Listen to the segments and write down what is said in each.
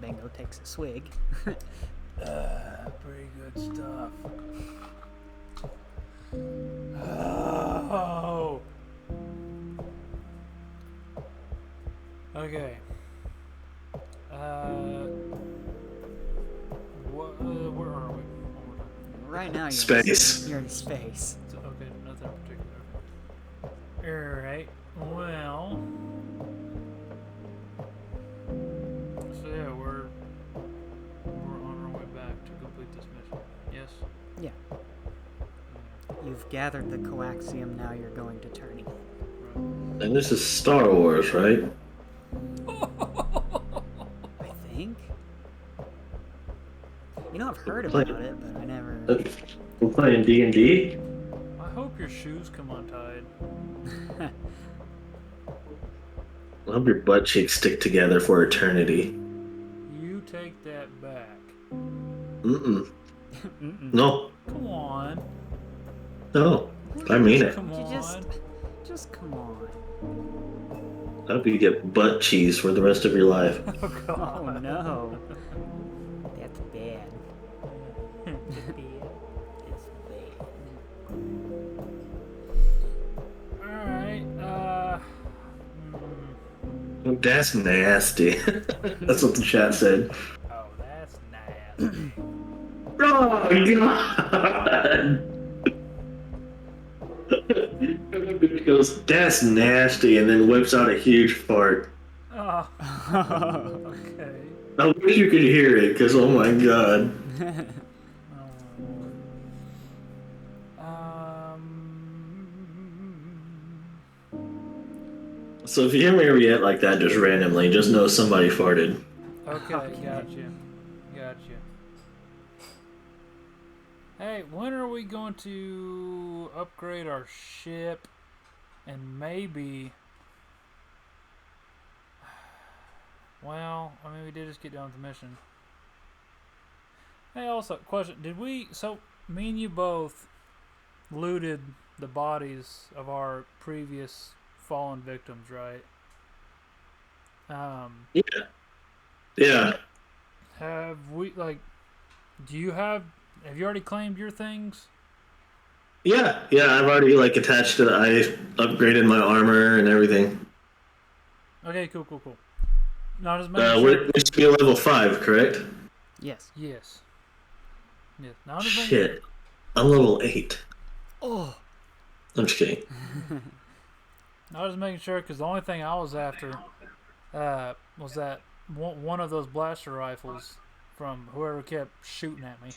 Bango takes a swig. Pretty good stuff. Oh. Okay. Where are we? Right now, Space. You're in space. Okay, nothing in particular. Alright, well... So yeah, we're on our way back to complete this mission. Yes? Yeah. You've gathered the coaxium, now you're going to turning. Right. And this is Star Wars, right? I think. You know, I've heard about it, but I never... We're playing D&D? I hope your shoes come untied. I hope your butt cheeks stick together for eternity. You take that back. Mm-mm. No. Come on. No. I mean it. Come on. Just come on. I hope you get butt cheese for the rest of your life. Oh, God. Oh no. That's bad. It's bad. Alright, That's nasty. That's what the chat said. Oh, that's nasty. Oh, God! It goes, that's nasty, and then whips out a huge fart. Oh, okay. I wish you could hear it, because oh my God. So if you hear me react like that just randomly, just know somebody farted. Okay, gotcha. Hey, when are we going to upgrade our ship and maybe... Well, I mean, we did just get done with the mission. Hey, also, question, did we... So, me and you both looted the bodies of our previous fallen victims, right? Yeah. Have we, like... Have you already claimed your things? Yeah, I've already, like, attached it. I upgraded my armor and everything. Okay, cool. No, just making sure. We should be level 5, correct? Yes. Yes. Now, just making... Shit. I'm level 8. Oh. I'm just kidding. I was making sure because the only thing I was after was that one of those blaster rifles from whoever kept shooting at me.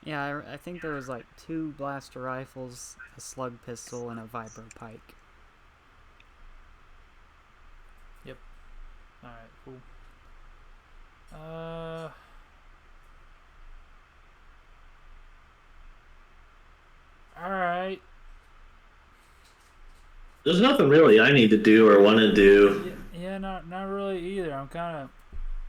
Yeah, I think there was like 2 blaster rifles, a slug pistol, and a vibro pike. Yep. Alright, cool. Alright. There's nothing really I need to do or want to do. Yeah, not really either. I'm kind of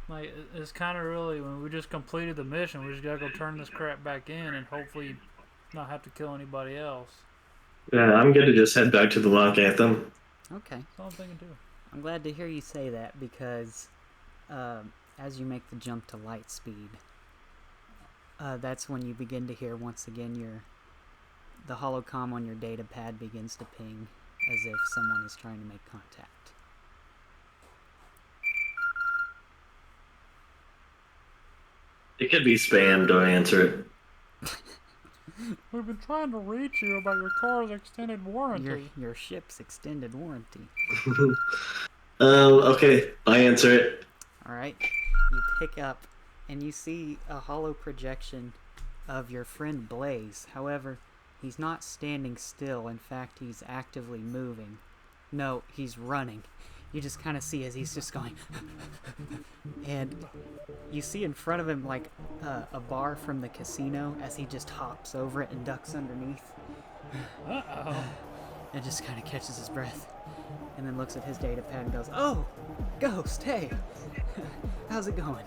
like, it's kind of really, when we just completed the mission, we just gotta go turn this crap back in and hopefully not have to kill anybody else. Yeah, I'm gonna just head back to the Mach Anthem. Okay. That's all I'm thinking too. I'm glad to hear you say that because as you make the jump to light speed, that's when you begin to hear once again the holocom on your data pad begins to ping as if someone is trying to make contact. It could be spam, don't answer it. We've been trying to reach you about your car's extended warranty. Your ship's extended warranty. Okay, I answer it. Alright, you pick up and you see a hollow projection of your friend Blaze. However, he's not standing still. In fact, he's actively moving. No, he's running. You just kind of see as he's just going and you see in front of him like a bar from the casino as he just hops over it and ducks underneath. Uh-oh. And just kind of catches his breath and then looks at his data pad and goes, "Oh, Ghost, hey, how's it going?"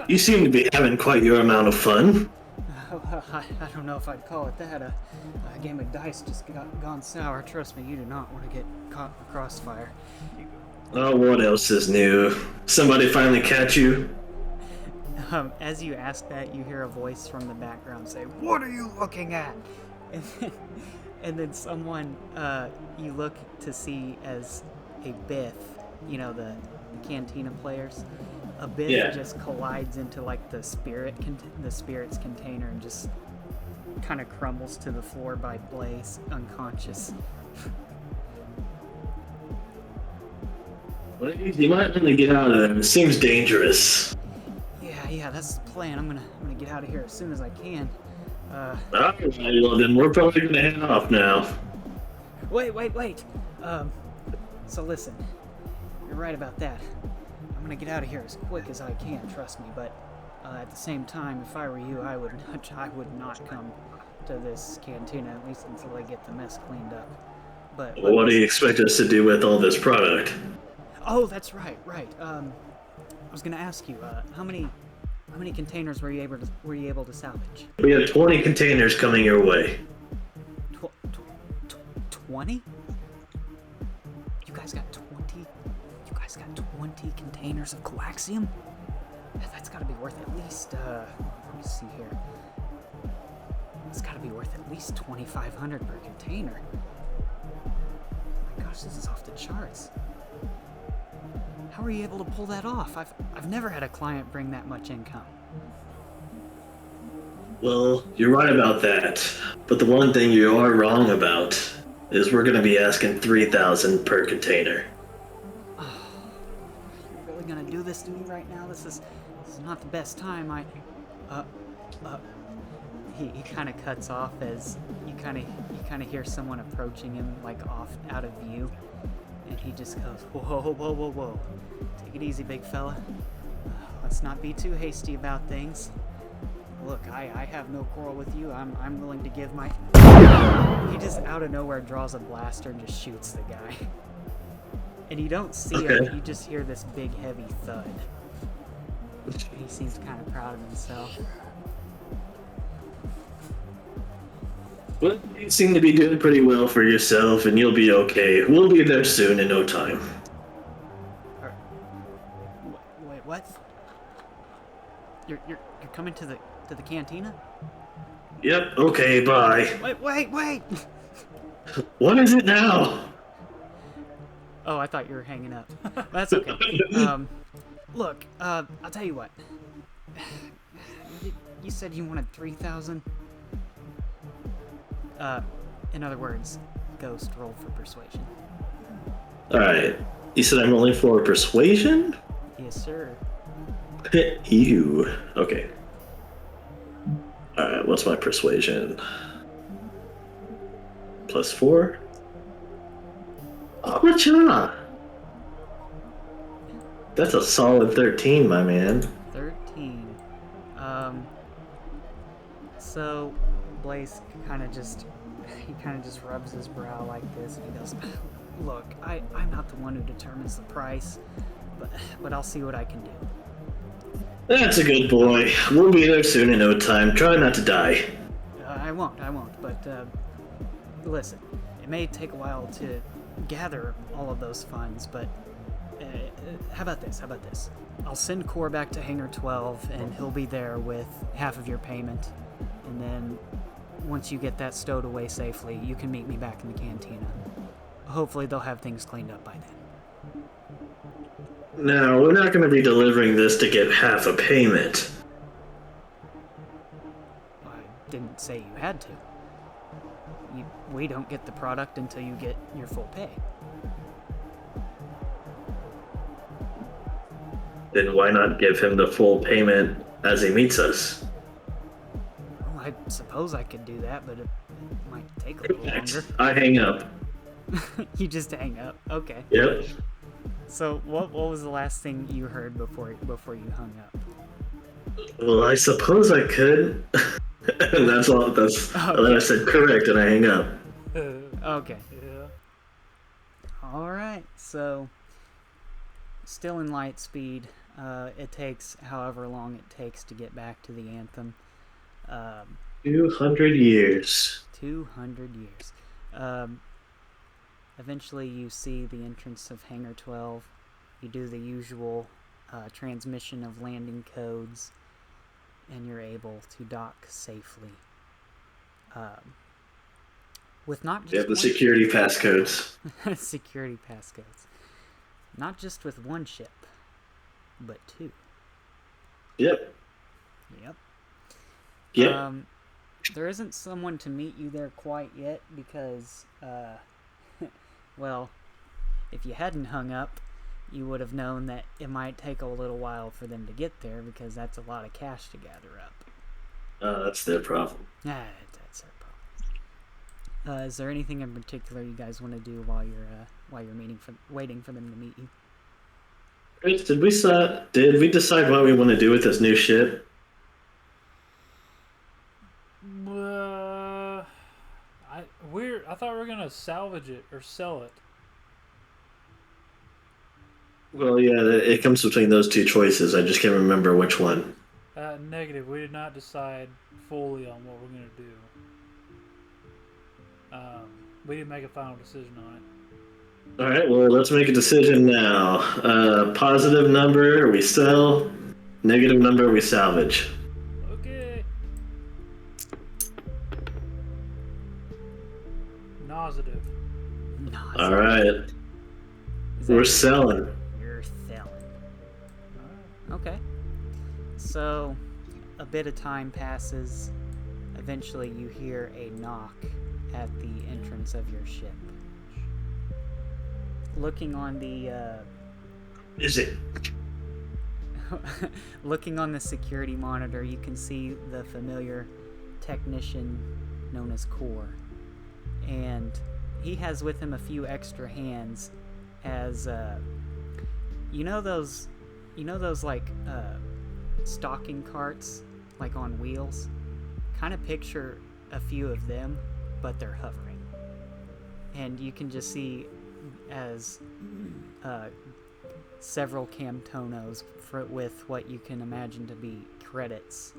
You seem to be having quite your amount of fun. I don't know if I'd call it that. A game of dice just gone sour. Trust me, you do not want to get caught in the crossfire. Oh, what else is new? Somebody finally catch you? As you ask that, you hear a voice from the background say, "What are you looking at?" And then someone you look to see as a Biff, you know, the Cantina players. A Biff just collides into like the spirit's container and just kind of crumbles to the floor by Blaze, unconscious. You might want to get out of there. It seems dangerous. Yeah, that's the plan. I'm gonna get out of here as soon as I can. Alright, well then we're probably gonna head off now. Wait. So listen, you're right about that. I'm gonna get out of here as quick as I can, trust me, but at the same time, if I were you, I would not come to this cantina, at least until I get the mess cleaned up. But what do you expect us to do with all this product? Oh, that's right. I was gonna ask you, how many containers were you able to salvage? We have 20 containers coming your way. 20? You guys got 20? You guys got 20 containers of coaxium? That's gotta be worth at least, let me see here. It's gotta be worth at least 2,500 per container. Oh my gosh, this is off the charts. How are you able to pull that off? I've never had a client bring that much income. Well, you're right about that. But the one thing you are wrong about is we're going to be asking 3,000 per container. Oh, you're really gonna do this to me right now? This is not the best time. He kind of cuts off as you kind of hear someone approaching him, like out of view. And he just goes, whoa. Take it easy, big fella. Let's not be too hasty about things. Look, I have no quarrel with you. I'm willing to give my... He just out of nowhere draws a blaster and just shoots the guy. And you don't see him, you just hear this big heavy thud. He seems kind of proud of himself. Well, you seem to be doing pretty well for yourself, and you'll be okay. We'll be there soon in no time. Wait, what? You're coming to the cantina? Yep, okay, bye. Wait! What is it now? Oh, I thought you were hanging up. That's okay. Look, I'll tell you what. You said you wanted 3,000? In other words, Ghost, roll for persuasion. Alright. You said I'm rolling for persuasion? Yes, sir. Ew. Okay. Alright, what's my persuasion? +4? Oh, whatcha? That's a solid 13, my man. 13. So Blaze kind of just rubs his brow like this, and he goes, "Look, I'm not the one who determines the price, but I'll see what I can do." That's a good boy. We'll be there soon in no time. Try not to die. I won't, but listen, it may take a while to gather all of those funds, but how about this? I'll send Core back to Hangar 12, and he'll be there with half of your payment, and then once you get that stowed away safely, you can meet me back in the cantina. Hopefully they'll have things cleaned up by then. No, we're not going to be delivering this to get half a payment. I didn't say you had to. We don't get the product until you get your full pay. Then why not give him the full payment as he meets us? Well, I suppose I could do that, but it might take a little longer. I hang up. You just hang up. Okay. Yep. So what was the last thing you heard before you hung up? Well, I suppose I could. And that's all. And then I said correct, and I hang up. Okay. Yeah. All right. So still in light speed. It takes however long it takes to get back to the Anthem. 200 years. 200 years. Um, Eventually, you see the entrance of Hangar 12. You do the usual transmission of landing codes, and you're able to dock safely. With not just Yeah, the one security passcodes. security passcodes. Not just with one ship, but two. Yep. Yep. Yep. There isn't someone to meet you there quite yet because, well, if you hadn't hung up, you would have known that it might take a little while for them to get there because that's a lot of cash to gather up. That's their problem. Ah, that's their problem. Is there anything in particular you guys want to do while you're waiting for them to meet you? Chris, did we decide what we want to do with this new ship? I thought we were gonna salvage it or sell it. Well, yeah, it comes between those two choices. I just can't remember which one. Negative. We did not decide fully on what we're gonna do. We didn't make a final decision on it. All right, well, let's make a decision now. Positive number, we sell. Negative number, we salvage. Okay. Positive. All right. We're selling. You're selling. Okay. So, a bit of time passes. Eventually, you hear a knock at the entrance of your ship. Looking on the Is it? looking on the security monitor, you can see the familiar technician known as Core. And he has with him a few extra hands as you know those like stocking carts like on wheels. Kind of picture a few of them, but they're hovering. And you can just see as several Camtonos with what you can imagine to be credits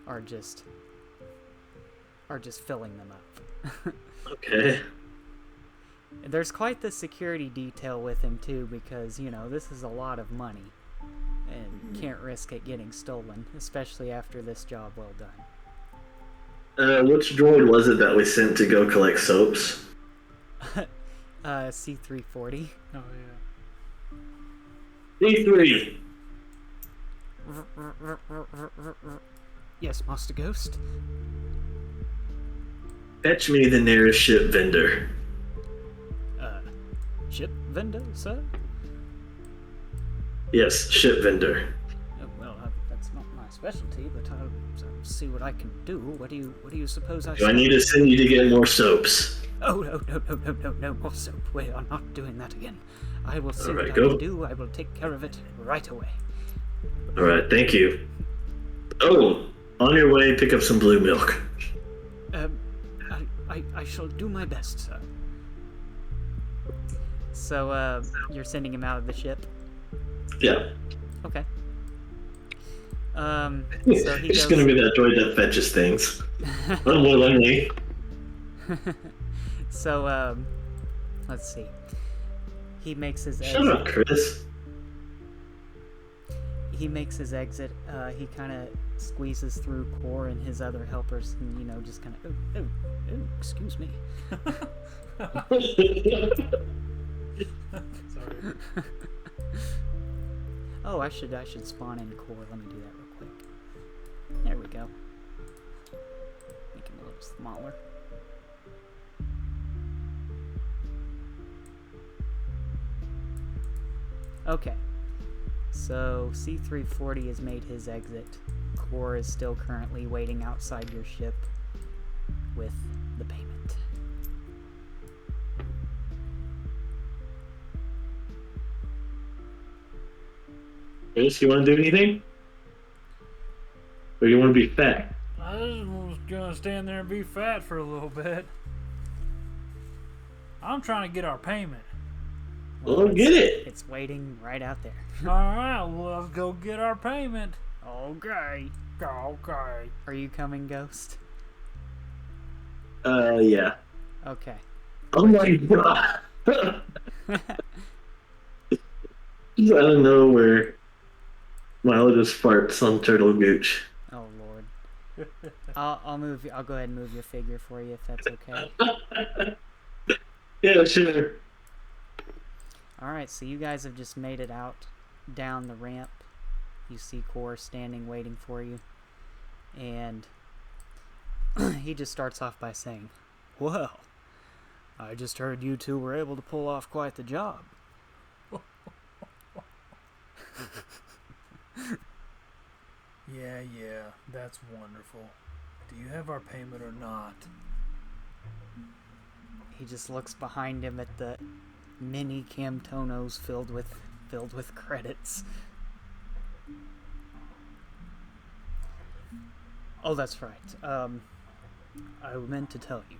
are just filling them up. Okay. There's quite the security detail with him too, because this is a lot of money and can't risk it getting stolen, especially after this job well done. Which droid was it that we sent to go collect soaps? C340. Oh yeah. D3. Yes, Master Ghost. Fetch me the nearest ship vendor. Ship vendor, sir? Yes, ship vendor. Well, that's not my specialty, but I'll see what I can do. What do you suppose I Do should? I need to send you to get more soaps? Oh, no more soap. We are not doing that again. I will see Alright, what go. I can do. I will take care of it right away. Alright, thank you. Oh, on your way, pick up some blue milk. I shall do my best, sir. So, you're sending him out of the ship? Yeah. Okay. So he It's goes... gonna be that droid that fetches things. Unwillingly. So, let's see. He makes his exit. Shut up, Chris. He makes his exit. He kind of squeezes through Core and his other helpers, and just kind of, oh, excuse me. Sorry. Oh, I should spawn in Core. Let me do that real quick. There we go. Make him a little smaller. Okay. So C340 has made his exit. Core is still currently waiting outside your ship with the payment. Chris, you want to do anything? Or you want to be fat? I just was gonna stand there and be fat for a little bit. I'm trying to get our payment. Well, get it. It's waiting right out there. Alright, well, let's go get our payment. Okay. Okay. Are you coming, Ghost? Yeah. Okay. Oh my god. Just out of nowhere, Milo just farts on Turtle Gooch. Oh lord. I'll move. I'll go ahead and move your figure for you if that's okay. Yeah, sure. All right. So you guys have just made it out down the ramp. You see Core standing waiting for you, and he just starts off by saying, "Well, I just heard you two were able to pull off quite the job." Yeah, that's wonderful. Do you have our payment or not? He just looks behind him at the mini Camtonos filled with credits. Oh, that's right. I meant to tell you.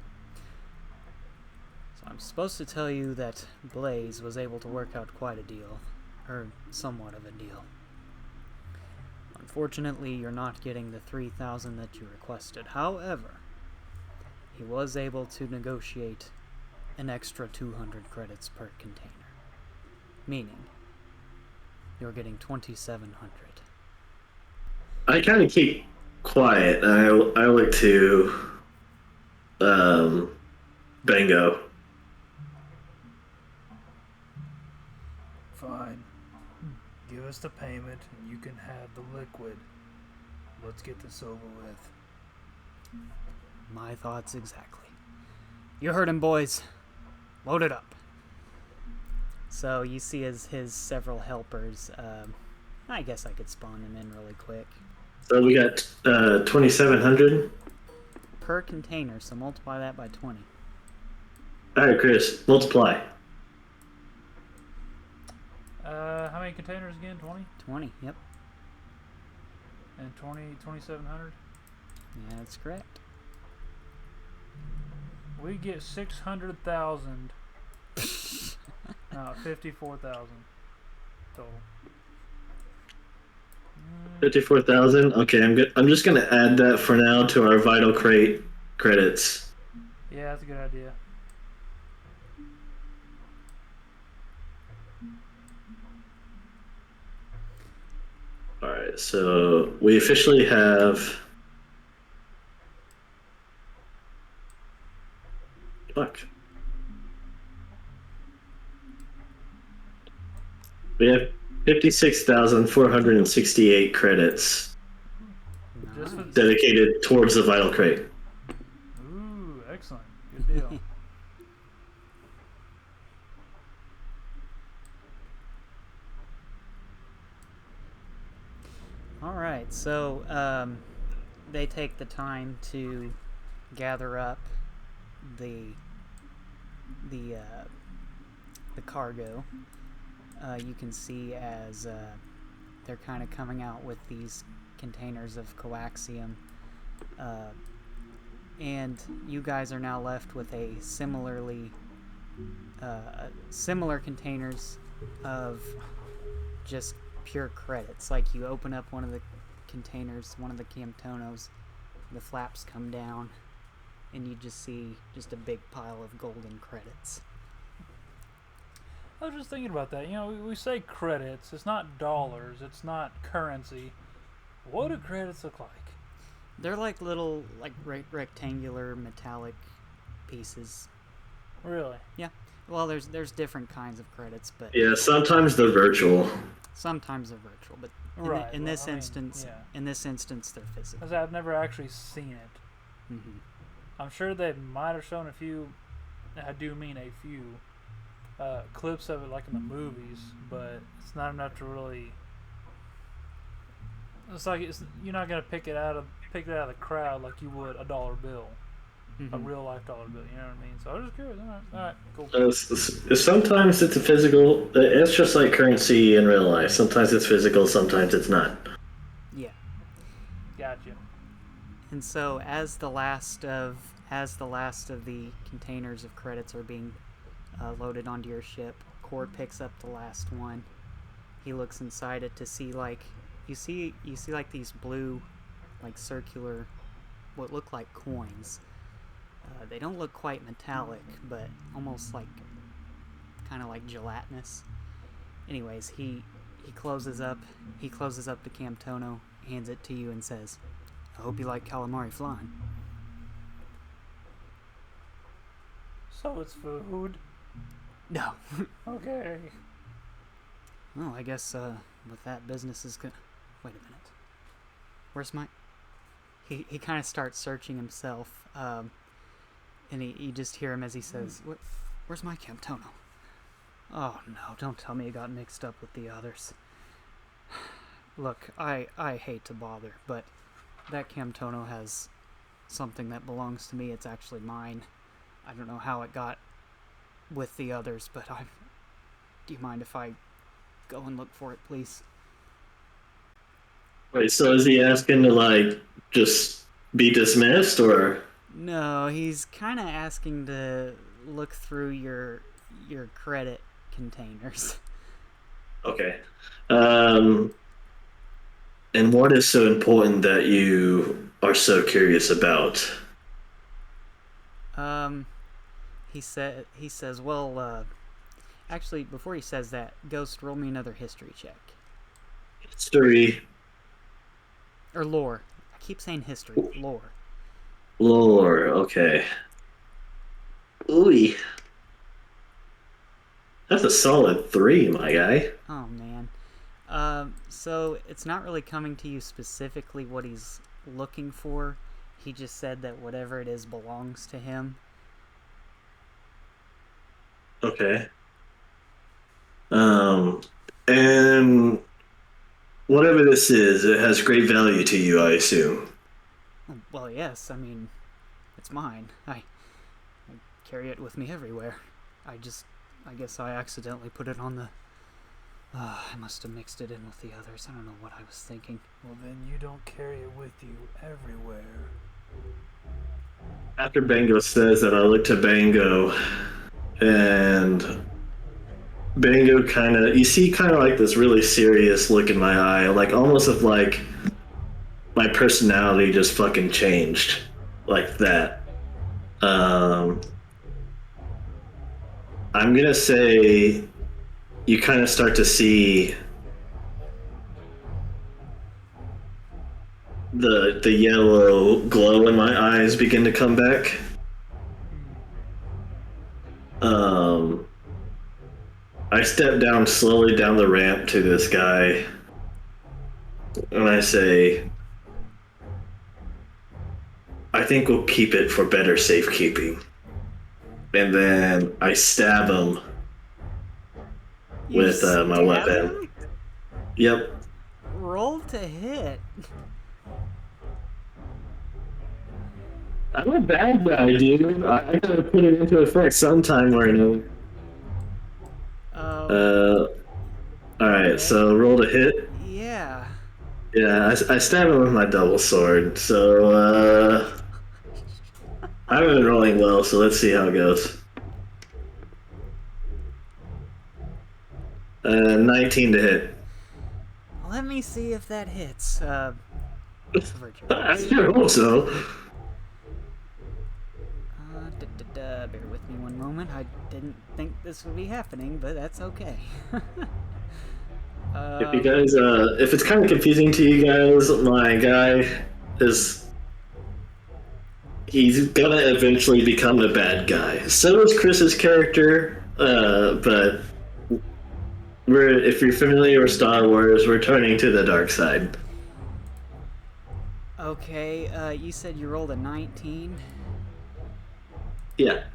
So I'm supposed to tell you that Blaze was able to work out quite a deal, or somewhat of a deal. Unfortunately, you're not getting the 3,000 that you requested. However, he was able to negotiate an extra 200 credits per container. Meaning, you're getting 2,700. I kind of keep quiet. I look to Bango. Fine. Give us the payment and you can have the liquid. Let's get this over with. My thoughts exactly. You heard him, boys. Load it up. So you see his several helpers. I guess I could spawn them in really quick. So we got 2,700 Per container, so multiply that by 20. All right, Chris, multiply. How many containers again? 20? 20, yep. And 2,700? Yeah, that's correct. We get 600,000. No, 54,000 total. 54,000. Okay, I'm good. I'm just gonna add that for now to our Vital Krayt credits. Yeah, that's a good idea. All right, so we officially have. Fuck. We have 56,468 credits Nice. dedicated towards the Vital Krayt. Ooh, excellent. Good deal. Alright, so they take the time to gather up the cargo. You can see as they're kind of coming out with these containers of coaxium, and you guys are now left with a similar containers of just pure credits. Like you open up one of the containers, one of the Camtonos, the flaps come down, and you just see just a big pile of golden credits. I was just thinking about that. You know, we say credits. It's not dollars. It's not currency. What do credits look like? They're like little, like rectangular metallic pieces. Really? Yeah. Well, there's different kinds of credits, but Yeah, sometimes they're virtual. sometimes they're virtual. But in Right. this Well, I mean, instance, yeah. in this instance, they're physical. I've never actually seen it. Mm-hmm. I'm sure they might have shown a few. I do mean a few clips of it, like in the movies, but it's not enough to really. It's like you're not gonna pick it out of the crowd like you would a dollar bill, a real life dollar bill. You know what I mean? So I was just curious. All right, cool. Sometimes it's a physical. It's just like currency in real life. Sometimes it's physical. Sometimes it's not. Yeah. Gotcha. And so as the last of the containers of credits are being loaded onto your ship, Core picks up the last one. He looks inside it to see you see like these blue, like circular, what look like coins. They don't look quite metallic, but almost like, kind of like gelatinous. Anyways, he closes up the Camtono, hands it to you, and says, "I hope you like calamari flan." So it's food? No. Okay. Well, I guess with that, business is good. Wait a minute. Where's my? He kind of starts searching himself, and you just hear him as he says, "Where's my Camtono?" Oh no! Don't tell me it got mixed up with the others. Look, I hate to bother, but that Camtono has something that belongs to me. It's actually mine. I don't know how it got with the others, but do you mind if I go and look for it, please? Wait, so is he asking to, like, just be dismissed, or? No, he's kind of asking to look through your credit containers. Okay. And what is so important that you are so curious about? He says, well, actually, before he says that, Ghost, roll me another history check. History. Or lore. I keep saying history. Lore. Lore, okay. Ooh. That's a solid 3, my guy. Oh, man. So it's not really coming to you specifically what he's looking for. He just said that whatever it is belongs to him. Okay. And whatever this is, it has great value to you, I assume. Well, yes, I mean, it's mine. I carry it with me everywhere. I guess I accidentally put it on the... I must have mixed it in with the others. I don't know what I was thinking. Well, then you don't carry it with you everywhere. After Bango says that, I look to Bango, and Bango you see kind of like this really serious look in my eye, like almost if like my personality just fucking changed like that. I'm gonna say you kind of start to see the yellow glow in my eyes begin to come back. I step down slowly down the ramp to this guy, and I say, "I think we'll keep it for better safekeeping." And then I stab him with my weapon. Him? Yep. Roll to hit. I'm a bad guy, dude. I gotta put it into effect sometime or another. Alright, okay. so roll to hit. Yeah. Yeah, I stab him with my double sword, so, I haven't been rolling well, so let's see how it goes. 19 to hit. Let me see if that hits. I sure hope so. Bear with me one moment. I didn't think this would be happening, but that's okay. If you guys, if it's kind of confusing to you guys, my guy he's gonna eventually become a bad guy. So is Chris's character, but if you're familiar with Star Wars, we're turning to the dark side. Okay, you said you rolled a 19? Yeah.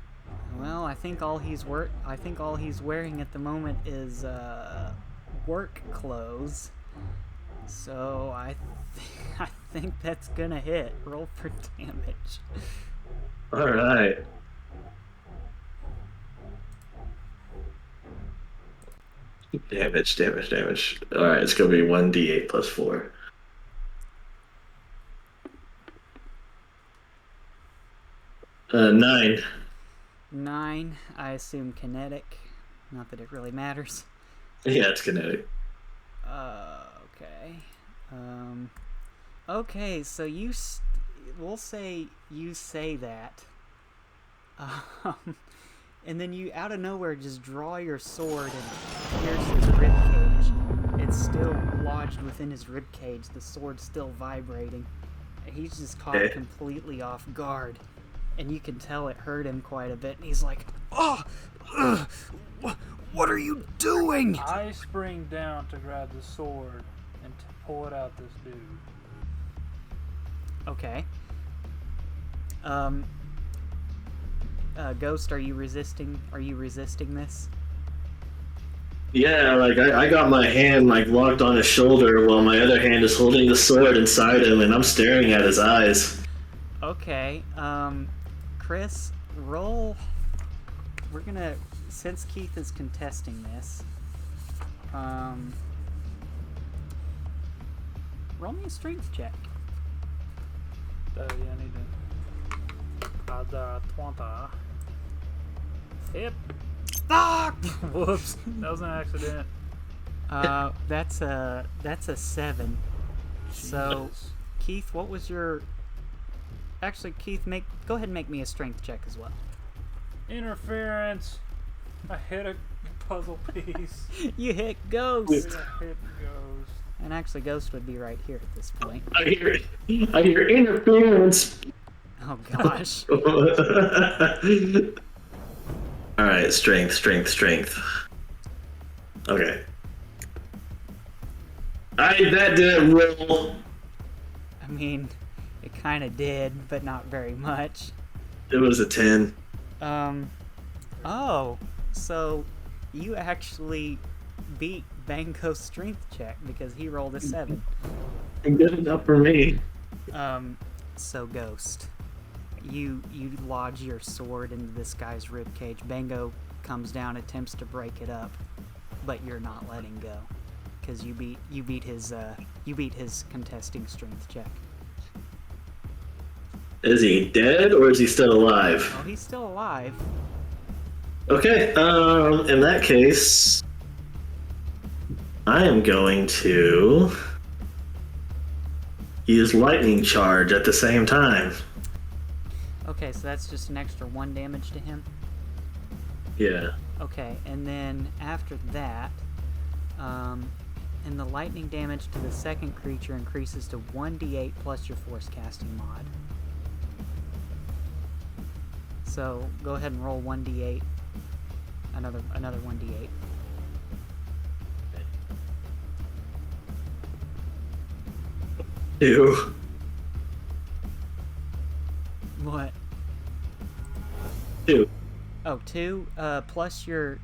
Well, I think all he's wearing at the moment is work clothes. So I think that's gonna hit. Roll for damage. All right. Damage. All right, it's gonna be 1d8 plus 4. Nine. 9. I assume kinetic. Not that it really matters. Yeah, it's kinetic. Okay. Okay, so we'll say you say that, And then you, out of nowhere, just draw your sword and pierce his ribcage. It's still lodged within his ribcage, the sword still vibrating. He's just caught completely off guard. And you can tell it hurt him quite a bit. And he's like, "Oh! What are you doing?" I spring down to grab the sword and to pull it out this dude. Okay. Ghost, are you resisting? Are you resisting this? Yeah, like I got my hand like locked on his shoulder while my other hand is holding the sword inside him, and I'm staring at his eyes. Okay. Chris, roll. We're gonna, since Keith is contesting this, roll me a strength check. Yeah, I need to add 20. Yep. Fuck! Whoops. That was an accident. That's a 7. So, Jesus. Keith, what was your? Actually, Keith, go ahead and make me a strength check as well. Interference. I hit a puzzle piece. You hit Ghost. I hit Ghost. And actually, Ghost would be right here at this point. I hear interference. Oh gosh. All right, strength. Okay. That didn't roll. I mean, it kind of did, but not very much. It was a 10. Oh, so you actually beat Bango's strength check because he rolled a 7. Good enough for me. So Ghost, you lodge your sword into this guy's ribcage. Bango comes down, attempts to break it up, but you're not letting go because you beat his contesting strength check. Is he dead or is he still alive? Oh, he's still alive. Okay, in that case, I am going to use lightning charge at the same time. Okay, so that's just an extra 1 damage to him. Yeah. Okay, and then after that, and the lightning damage to the second creature increases to 1d8 plus your force casting mod. So go ahead and roll 1d8. Another 1d8. Ew. What? 2. Oh, 2 plus your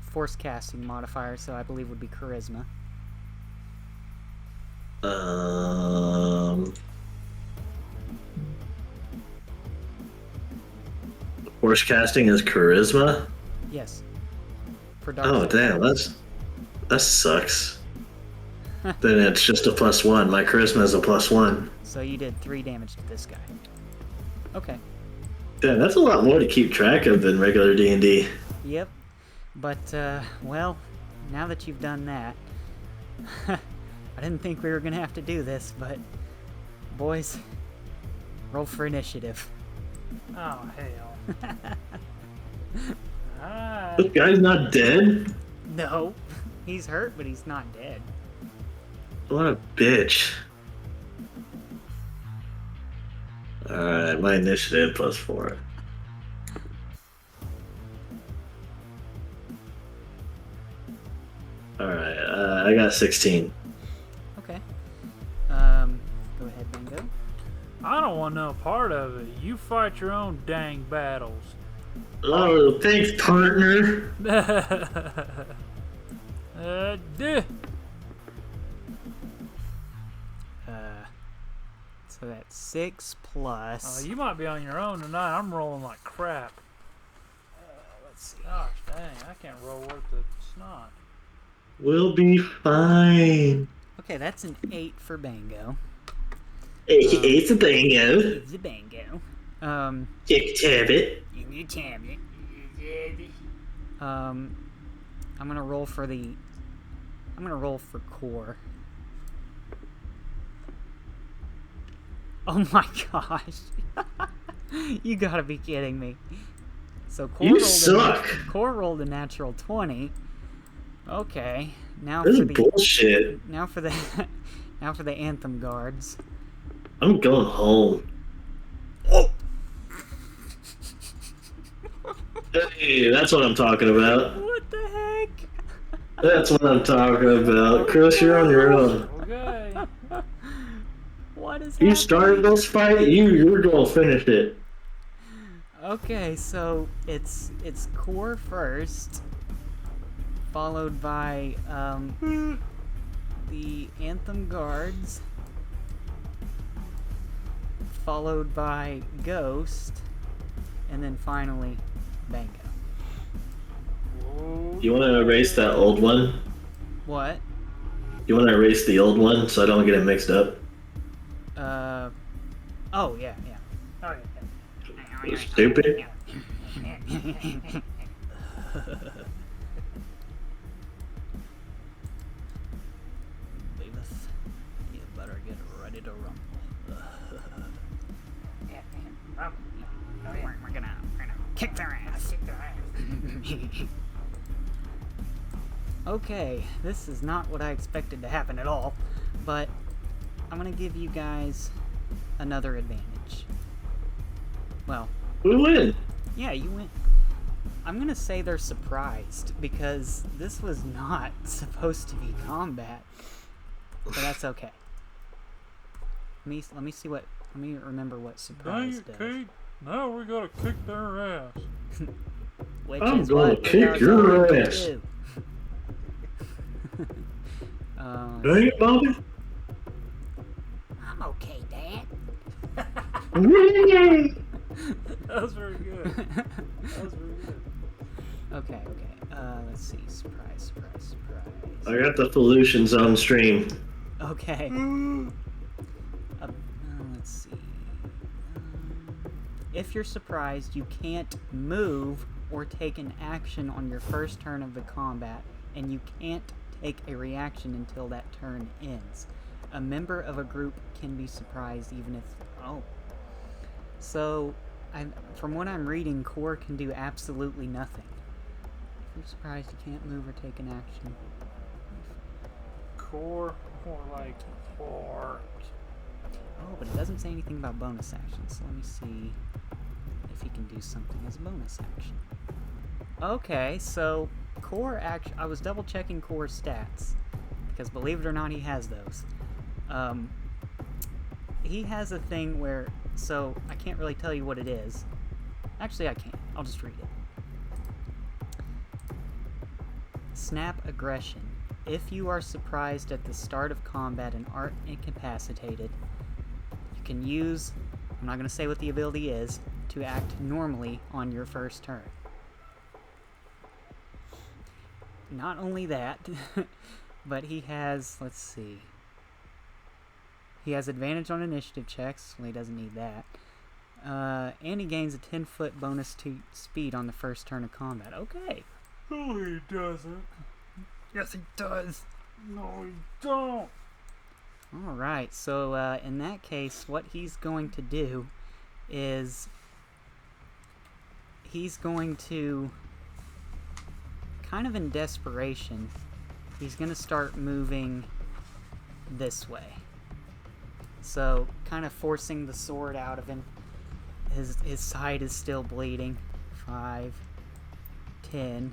force casting modifier, so I believe would be charisma. Force casting is charisma? Yes. For dark Oh, side damn, powers. that sucks. Then it's just a +1. My charisma is a +1. So you did 3 damage to this guy. Okay. Damn, that's a lot more to keep track of than regular D&D. Yep. But, well, now that you've done that, I didn't think we were going to have to do this, but, boys, roll for initiative. Oh, hell. Alright. This guy's not dead? No, he's hurt, but he's not dead. What a bitch. Alright, my initiative +4. Alright, I got 16. Okay. Go ahead, Bango. I don't want no part of it. You fight your own dang battles. Oh, thanks, partner. Duh. So that's 6 plus. You might be on your own tonight. I'm rolling like crap. Let's see. Gosh dang, I can't roll worth the snot. We'll be fine. Okay, that's an 8 for Bango. It's a bingo. It's a Bango. Check tablet. In your tablet. I'm gonna roll for core. Oh my gosh. You gotta be kidding me. So Core rolled a natural 20. Okay, now This for is the bullshit. now for the now for the Anthem guards. I'm going home. Hey, that's what I'm talking about. What the heck? That's what I'm talking about. Chris, you're on your own. Okay. What is You happening? started this fight, you're gonna finish it. Okay, so it's Core first, followed by the Anthem guards, followed by Ghostte, and then finally Bango. You wanna erase that old one? What? You wanna erase the old one so I don't get it mixed up? Oh yeah. Oh, You stupid. Beavis, you better get ready to rumble. We're gonna kick their ass. Okay, this is not what I expected to happen at all, but I'm gonna give you guys another advantage. Well, We win. yeah, you win. I'm gonna say they're surprised because this was not supposed to be combat, but that's okay. Let me remember what dang surprise it, does. Kate. Now we gotta kick their ass. Which I'm is gonna what we kick are your going to ass. do. Dang it, Bobby. I'm okay, Dad. That was very good. That was very good. Okay. Let's see. Surprise. I got the solutions on stream. Okay. Let's see. If you're surprised, you can't move or take an action on your first turn of the combat, and you can't take a reaction until that turn ends. A member of a group can be surprised even if... Oh. So, from what I'm reading, Core can do absolutely nothing. If you're surprised, you can't move or take an action. Core, more like heart. Oh, but it doesn't say anything about bonus actions, so let me see if he can do something as a bonus action. Okay, so Core I was double checking Core's stats, because believe it or not, he has those. He has a thing where, so I can't really tell you what it is. Actually, I can. I'll just read it. Snap Aggression. If you are surprised at the start of combat and aren't incapacitated, you can use, I'm not going to say what the ability is, to act normally on your first turn. Not only that, but he has, let's see, he has advantage on initiative checks, well he doesn't need that, and he gains a 10-foot bonus to speed on the first turn of combat. Okay. No, he doesn't. Yes, he does. No, he don't. Alright, so in that case, what he's going to do is he's going to, kind of in desperation, he's going to start moving this way. So, kind of forcing the sword out of him. His side is still bleeding. 5, 10.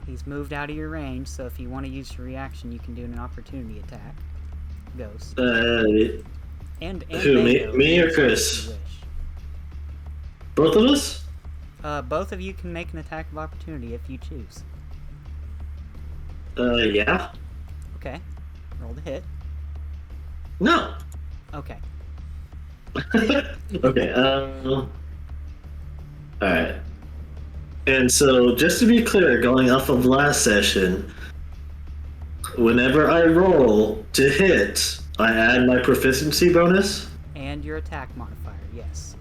He's moved out of your range, so if you want to use your reaction, you can do an opportunity attack. Ghost. And who, me or Chris? Both of us? Both of you can make an attack of opportunity if you choose. Yeah. Okay. Roll the hit. No. Okay. Okay, alright. And so, just to be clear, going off of last session, whenever I roll to hit, I add my proficiency bonus? And your attack modifier, yes.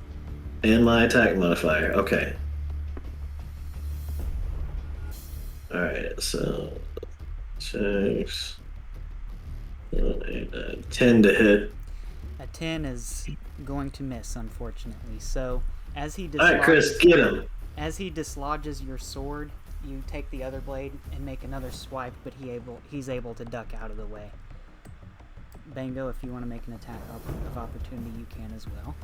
And my attack modifier, okay. Alright, so 6, 10 to hit. A 10 is going to miss, unfortunately. So, as he Alright, Chris, get him. As he dislodges your sword, you take the other blade and make another swipe, but he's able to duck out of the way. Bango, if you want to make an attack of opportunity, you can as well.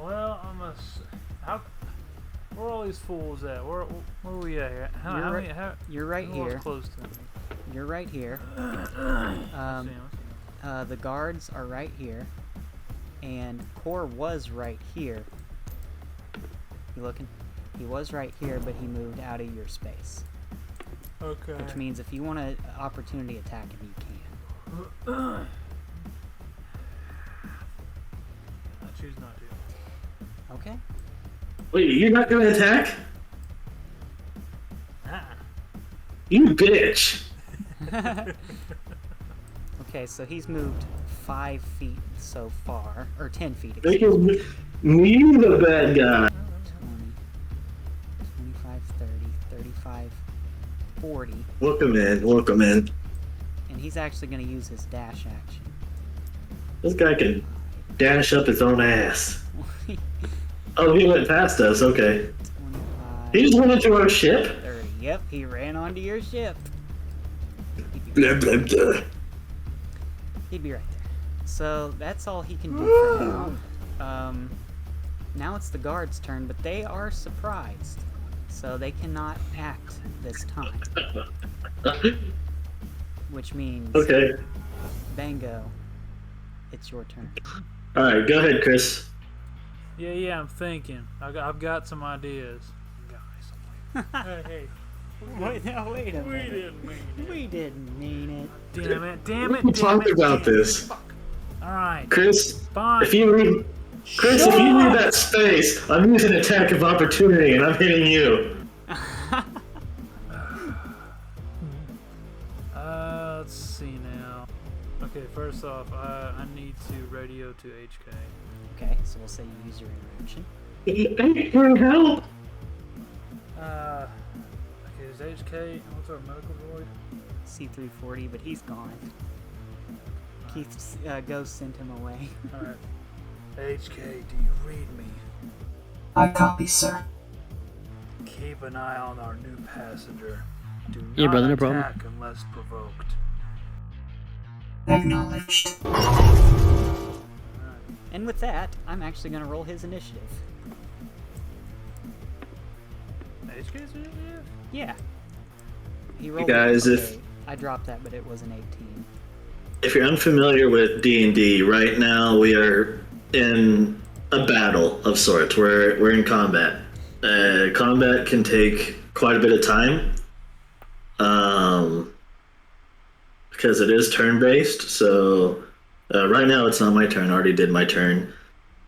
Well, where are all these fools at? Where are we at here? You're right here. Close to me. You're right here. The guards are right here, and Core was right here. You looking? He was right here, but he moved out of your space. Okay. Which means if you want to opportunity attack him, you can. I choose not to. Okay. Wait, you're not gonna attack? You bitch! Okay, so he's moved 5 feet so far, or 10 feet. Making me the bad guy. 20, 25, 30, 35, 40. Welcome in. And he's actually going to use his dash action. This guy can dash up his own ass. Oh, he went past us, okay. 25, He just went into our ship? 30. Yep, he ran onto your ship. Blah, blah, blah. He'd be right there. So that's all he can do for now. Now it's the guards' turn, but they are surprised. So they cannot act this time. Which means... Okay. Bango, it's your turn. Alright, go ahead, Chris. Yeah, I'm thinking. I've got some ideas. Guys, hey. Wait a minute. We didn't mean it. We didn't mean it. Damn it. We talked about this. Alright. Chris, Fine. if you leave that space, I'm using attack of opportunity and I'm hitting you. Let's see now. Okay, first off, I need to radio to HK. Okay, so we'll say you use your interaction. Thank you for help. Okay, is HK, what's our medical droid? C340, but he's gone. Keith Ghost sent him away. Alright. HK, do you read me? I copy, sir. Keep an eye on our new passenger. Do not Yeah, brother, no problem. attack unless provoked. Acknowledged. And with that, I'm actually going to roll his initiative. HK's initiative? Yeah. He rolled. guys, okay, I dropped that, but it was an 18. If you're unfamiliar with D&D, right now we are in a battle of sorts. We're in combat. Combat can take quite a bit of time. Because it is turn-based, so right now it's not my turn. I already did my turn.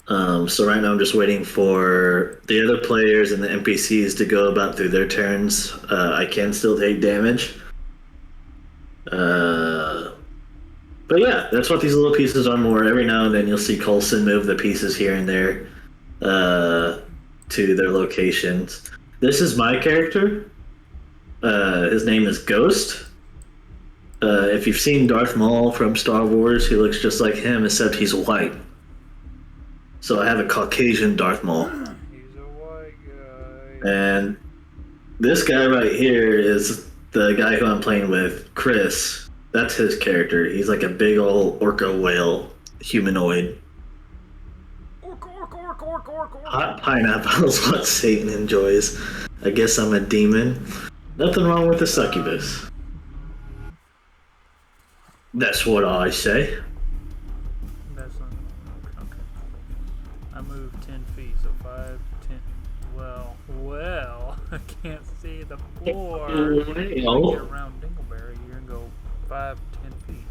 So right now I'm just waiting for the other players and the NPCs to go about through their turns. I can still take damage. But yeah, that's what these little pieces are more. Every now and then you'll see Colson move the pieces here and there to their locations. This is my character. His name is Ghost. If you've seen Darth Maul from Star Wars, he looks just like him, except he's white. So I have a Caucasian Darth Maul. He's a white guy. And this guy right here is the guy who I'm playing with, Chris. That's his character. He's like a big old orca whale humanoid. Orc. Hot pineapple is what Satan enjoys. I guess I'm a demon. Nothing wrong with a succubus. That's what I say. That's not okay. I moved 10 feet, so 5, 10. Well, I can't see the floor. Well. Get around Dingleberry here and go 5, 10 feet.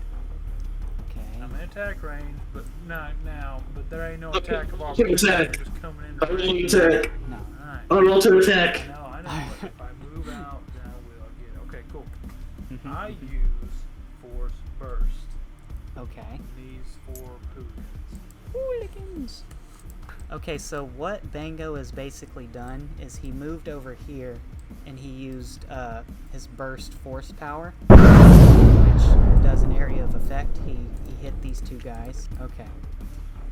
Okay. I'm in attack range, but not now. But there ain't no attack of opportunity. Attack. Just coming in. I roll attack. No. Alright. I roll to attack. No, I know. But if I move out, then I will again. Okay, cool. Mhm. I use Force Burst. Okay. These 4 hooligans. Hooligans. Okay, so what Bango has basically done is he moved over here and he used his burst force power, which does an area of effect. He hit these 2 guys. Okay.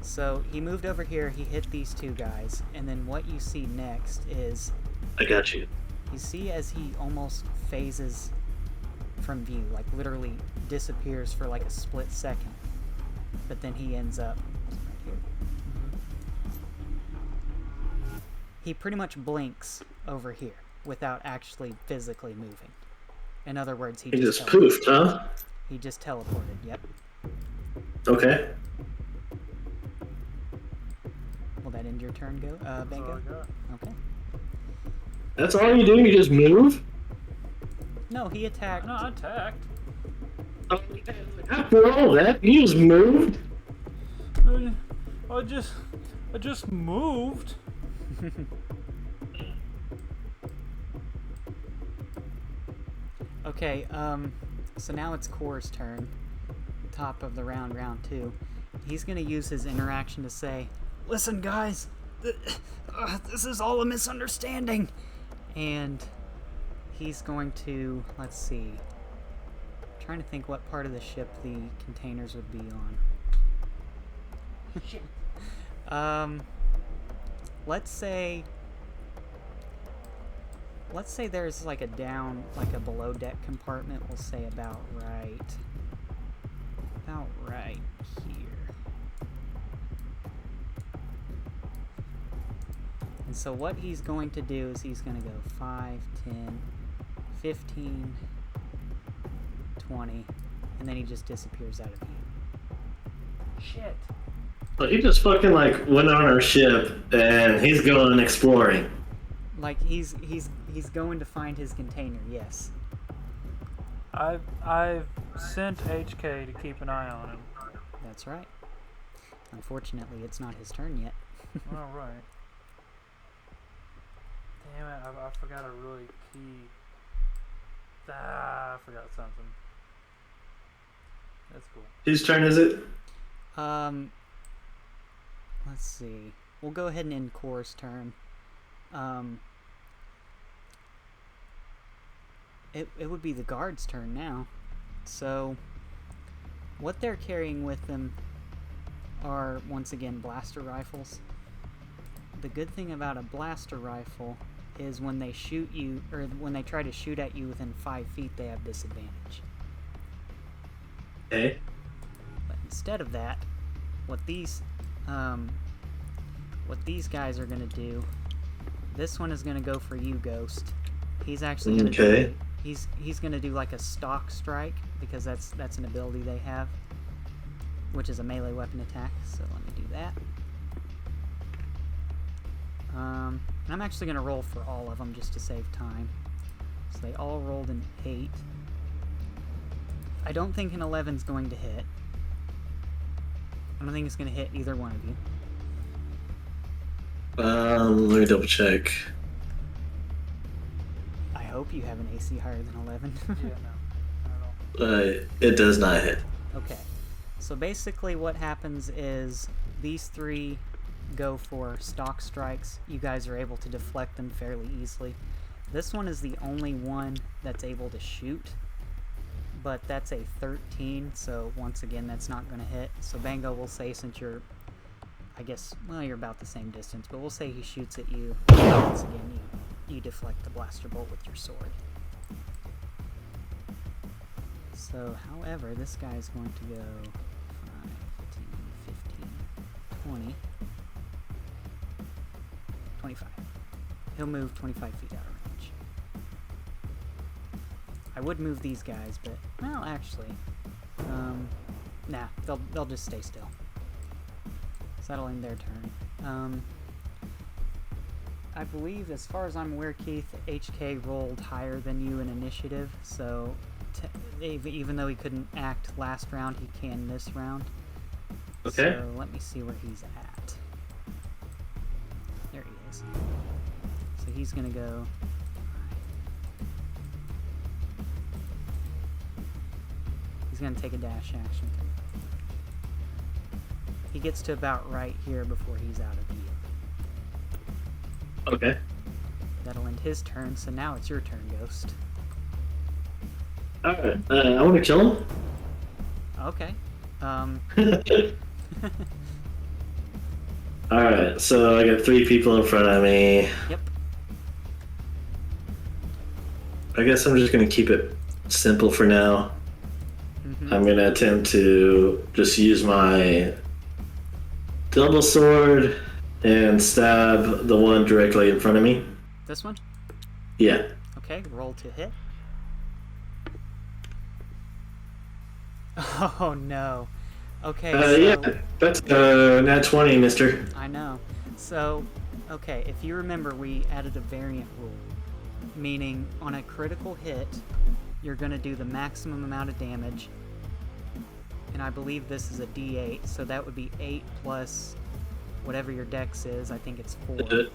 So he moved over here, he hit these two guys, and then what you see next is... I got you. You see as he almost phases from view, like literally disappears for like a split second. But then he ends up right here. He pretty much blinks over here without actually physically moving. In other words, He just poofed, huh? He just teleported, yep. Okay. Will that end your turn, Bango? Okay. That's all you do? You just move? No, he attacked. No, I attacked. After all that, you just moved? I just moved. Okay, so now it's Core's turn. Top of the round 2. He's gonna use his interaction to say, "Listen, guys, this is all a misunderstanding." And he's going to, let's see, I'm trying to think what part of the ship the containers would be on. Let's say there's like a below deck compartment. We'll say about right here. And so what he's going to do is he's going to go 5, 10, 15, 20, and then he just disappears out of view. Shit. Well, he just fucking like went on our ship and he's going exploring. Like he's going to find his container. Yes. I've sent HK to keep an eye on him. That's right. Unfortunately, it's not his turn yet. All right. Damn it! I forgot a really key. I forgot something. That's cool. Whose turn is it? Let's see. We'll go ahead and end Core's turn. It would be the guard's turn now. So, what they're carrying with them are, once again, blaster rifles. The good thing about a blaster rifle is when they shoot you, or when they try to shoot at you within 5 feet, they have disadvantage. Okay. But instead of that, what these guys are gonna do, this one is gonna go for you, Ghost. He's actually gonna do, he's gonna do like a stock strike, because that's an ability they have, which is a melee weapon attack. So let me do that. And I'm actually gonna roll for all of them just to save time. So they all rolled an 8. I don't think an 11's going to hit. I don't think it's going to hit either one of you. Let me double check. I hope you have an AC higher than 11. Yeah, no, not at all. It does not hit. Okay. So basically what happens is these three go for stock strikes. You guys are able to deflect them fairly easily. This one is the only one that's able to shoot, but that's a 13, so once again that's not going to hit. So Bango will say, since you're, I guess, well, you're about the same distance, but we'll say he shoots at you. Once again, you deflect the blaster bolt with your sword. So, however, this guy's going to go 5, 10, 15, 20, 25. He'll move 25 feet out of range. I would move these guys, but, well, actually, nah, they'll just stay still. So that'll end their turn. I believe, as far as I'm aware, Keith, HK rolled higher than you in initiative, so even though he couldn't act last round, he can this round. Okay. So let me see where he's at. There he is. So he's gonna go. He's gonna take a dash action. He gets to about right here before he's out of view. Okay. That'll end his turn, so now it's your turn, Ghost. Alright, I want to kill him. Okay. Alright, so I got 3 people in front of me. Yep. I guess I'm just gonna keep it simple for now. Mm-hmm. I'm gonna attempt to just use my double sword and stab the one directly in front of me. This one? Yeah. Okay, roll to hit. Oh no. Okay, so... Yeah, that's nat 20, mister. I know. So, okay, if you remember, we added a variant rule. Meaning, on a critical hit, you're going to do the maximum amount of damage. And I believe this is a D8, so that would be 8 plus whatever your dex is. I think it's 4. It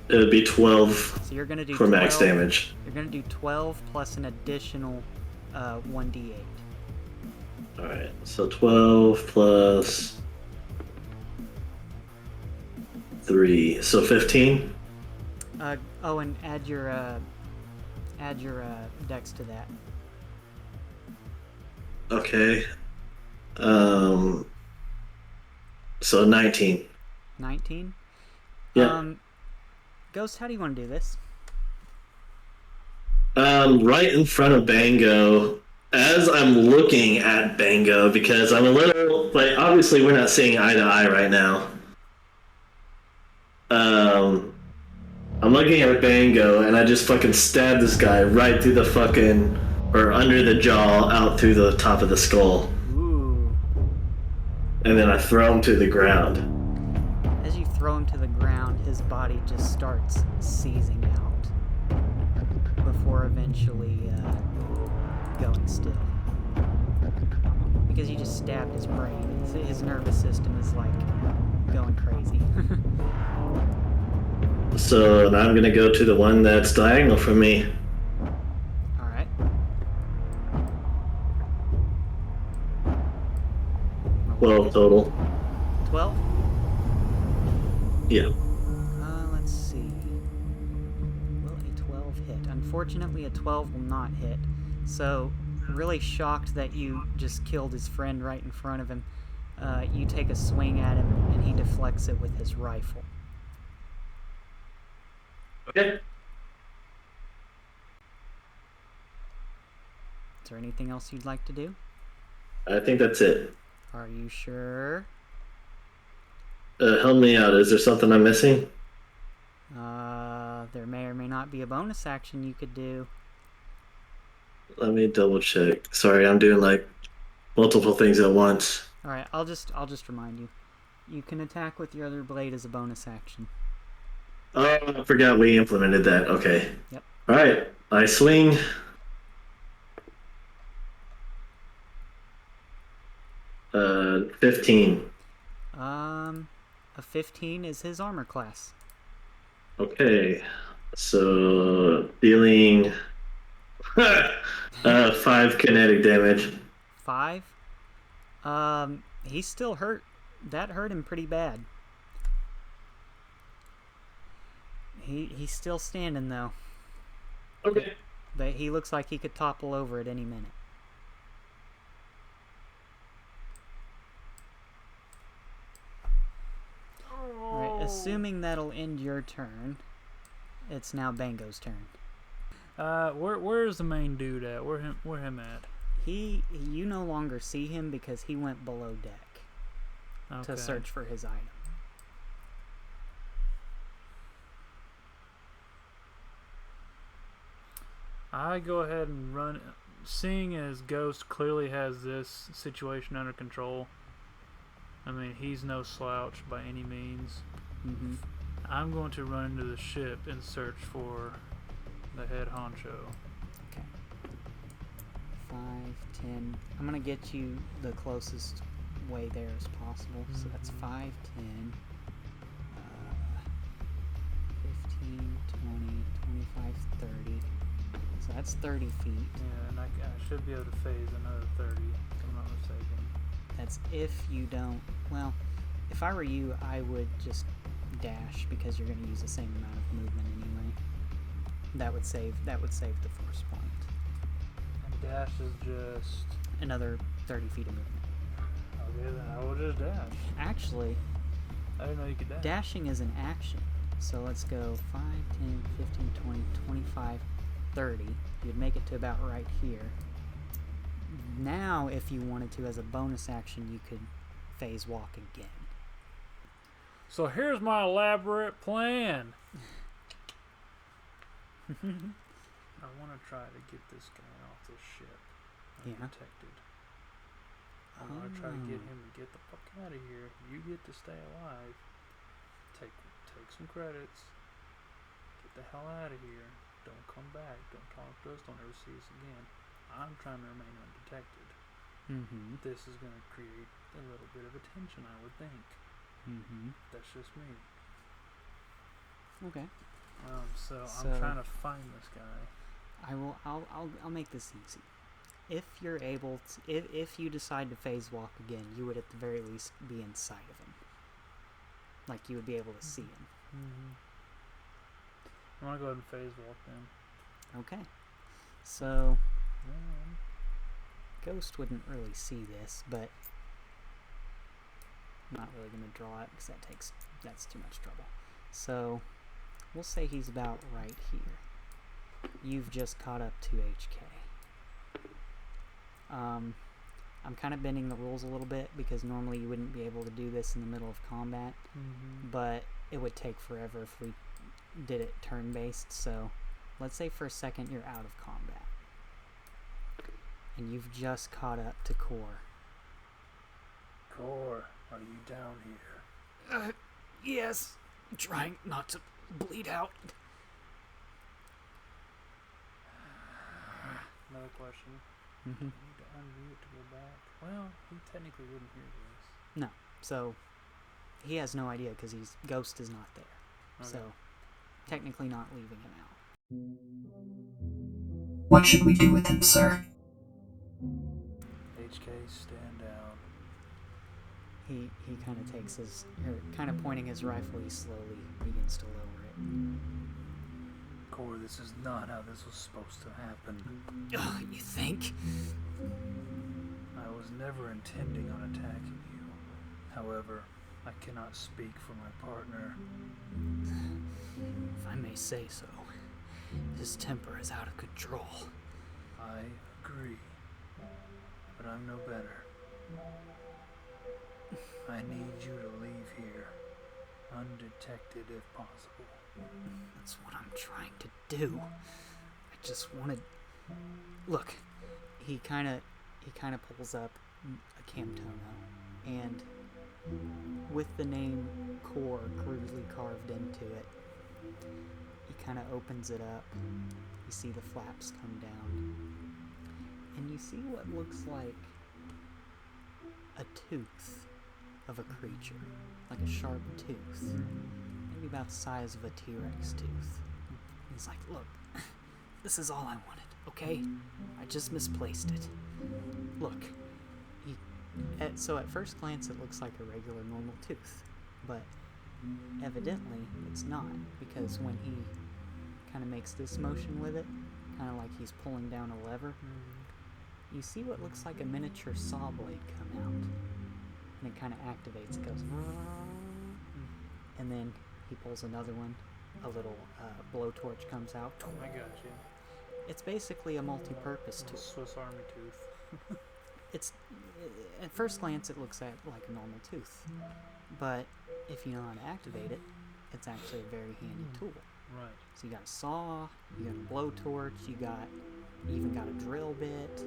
would be 12 So you're going to do for 12, max damage. You're going to do 12 plus an additional 1d8. Alright, so 12 plus 3, so 15? Oh, and add your dex to that. Okay. So 19. 19? Yeah. Ghost, how do you want to do this? Right in front of Bango, as I'm looking at Bango, because I'm a little, like, obviously we're not seeing eye to eye right now. I'm looking at Bango, and I just fucking stab this guy right through the fucking, or under the jaw, out through the top of the skull. Ooh. And then I throw him to the ground. As you throw him to the ground, his body just starts seizing out before eventually going still. Because you just stabbed his brain. His nervous system is like going crazy. So now I'm gonna go to the one that's diagonal from me. Alright. 12 total. 12? Yeah. Let's see. Will a 12 hit? Unfortunately, a 12 will not hit. So, really shocked that you just killed his friend right in front of him. You take a swing at him, and he deflects it with his rifle. Okay. Is there anything else you'd like to do? I think that's it. Are you sure? Help me out. Is there something I'm missing? There may or may not be a bonus action you could do. Let me double check. Sorry, I'm doing like multiple things at once. Alright, I'll just remind you. You can attack with your other blade as a bonus action. Oh, I forgot we implemented that. Okay. Yep. Alright, I swing. Uh, 15. A 15 is his armor class. Okay. So, dealing 5 kinetic damage. 5? He's still hurt. That hurt him pretty bad. He's still standing though. Okay. But he looks like he could topple over at any minute. Alright, assuming that'll end your turn, it's now Bango's turn. Where's the main dude at? Where him at? You no longer see him because he went below deck to search for his item. I go ahead and run. Seeing as Ghost clearly has this situation under control, I mean, he's no slouch by any means. Mm-hmm. I'm going to run into the ship and search for the head honcho. Okay. 5, 10. I'm going to get you the closest way there as possible. Mm-hmm. So that's 5, 10, 15, 20, 25, 30. So that's 30 feet. Yeah, and I should be able to phase another 30, if I'm not mistaken. That's if you don't... Well, if I were you, I would just dash, because you're going to use the same amount of movement anyway. That would save the force point. And dash is just... Another 30 feet of movement. Okay, then I will just dash. Actually, I didn't know you could dash. Dashing is an action. So let's go 5, 10, 15, 20, 25, 30. You'd make it to about right here. Now, if you wanted to, as a bonus action, you could phase walk again. So here's my elaborate plan. I want to try to get this guy off this ship undetected. I want to try to get him to get the fuck out of here. You get to stay alive. Take some credits. Get the hell out of here. Don't come back. Don't talk to us. Don't ever see us again. I'm trying to remain undetected. Mm-hmm. This is going to create a little bit of attention, I would think. Mm-hmm. That's just me. Okay. So So- I'm trying to find this guy. I'll make this easy. If you're able to, if you decide to phase walk again, you would at the very least be inside of him. Like you would be able to see him. Mm-hmm. I want to go ahead and phase walk then. Okay. So Yeah. Ghost wouldn't really see this, but I'm not really going to draw it because that's too much trouble. So we'll say he's about right here. You've just caught up to HK. I'm kind of bending the rules a little bit because normally you wouldn't be able to do this in the middle of combat, but it would take forever if we did it turn-based. So let's say for a second you're out of combat and you've just caught up to Core. Core, are you down here? Yes, I'm trying not to bleed out. Another question. Mm-hmm. You need to unmute to go back. Well, he technically wouldn't hear this. No, so he has no idea because Ghost is not there. Okay. So technically not leaving him out. What should we do with him, sir? HK, stand down. He kind of takes kind of pointing his rifle, he slowly begins to lower it. Core, this is not how this was supposed to happen. Ugh, you think? I was never intending on attacking you. However, I cannot speak for my partner. If I may say so, his temper is out of control. I agree. But I'm no better. I need you to leave here, undetected if possible. That's what I'm trying to do. I just wanted... Look, he kind of pulls up a camtono, and with the name Core crudely carved into it, he kind of opens it up. You see the flaps come down, and you see what looks like a tooth of a creature, like a sharp tooth, maybe about the size of a T-Rex tooth. He's like, look, this is all I wanted, okay? I just misplaced it. Look, so at first glance it looks like a regular normal tooth, but evidently it's not, because when he kind of makes this motion with it, kind of like he's pulling down a lever, you see what looks like a miniature saw blade come out, and it kind of activates, it goes, and then he pulls another one, a little blowtorch comes out. I got you. It's basically a multi-purpose tool. Swiss Army tooth. It's at first glance it looks like a normal tooth, but if you know how to activate it, it's actually a very handy tool. Right. So you got a saw, you got a blowtorch, you even got a drill bit.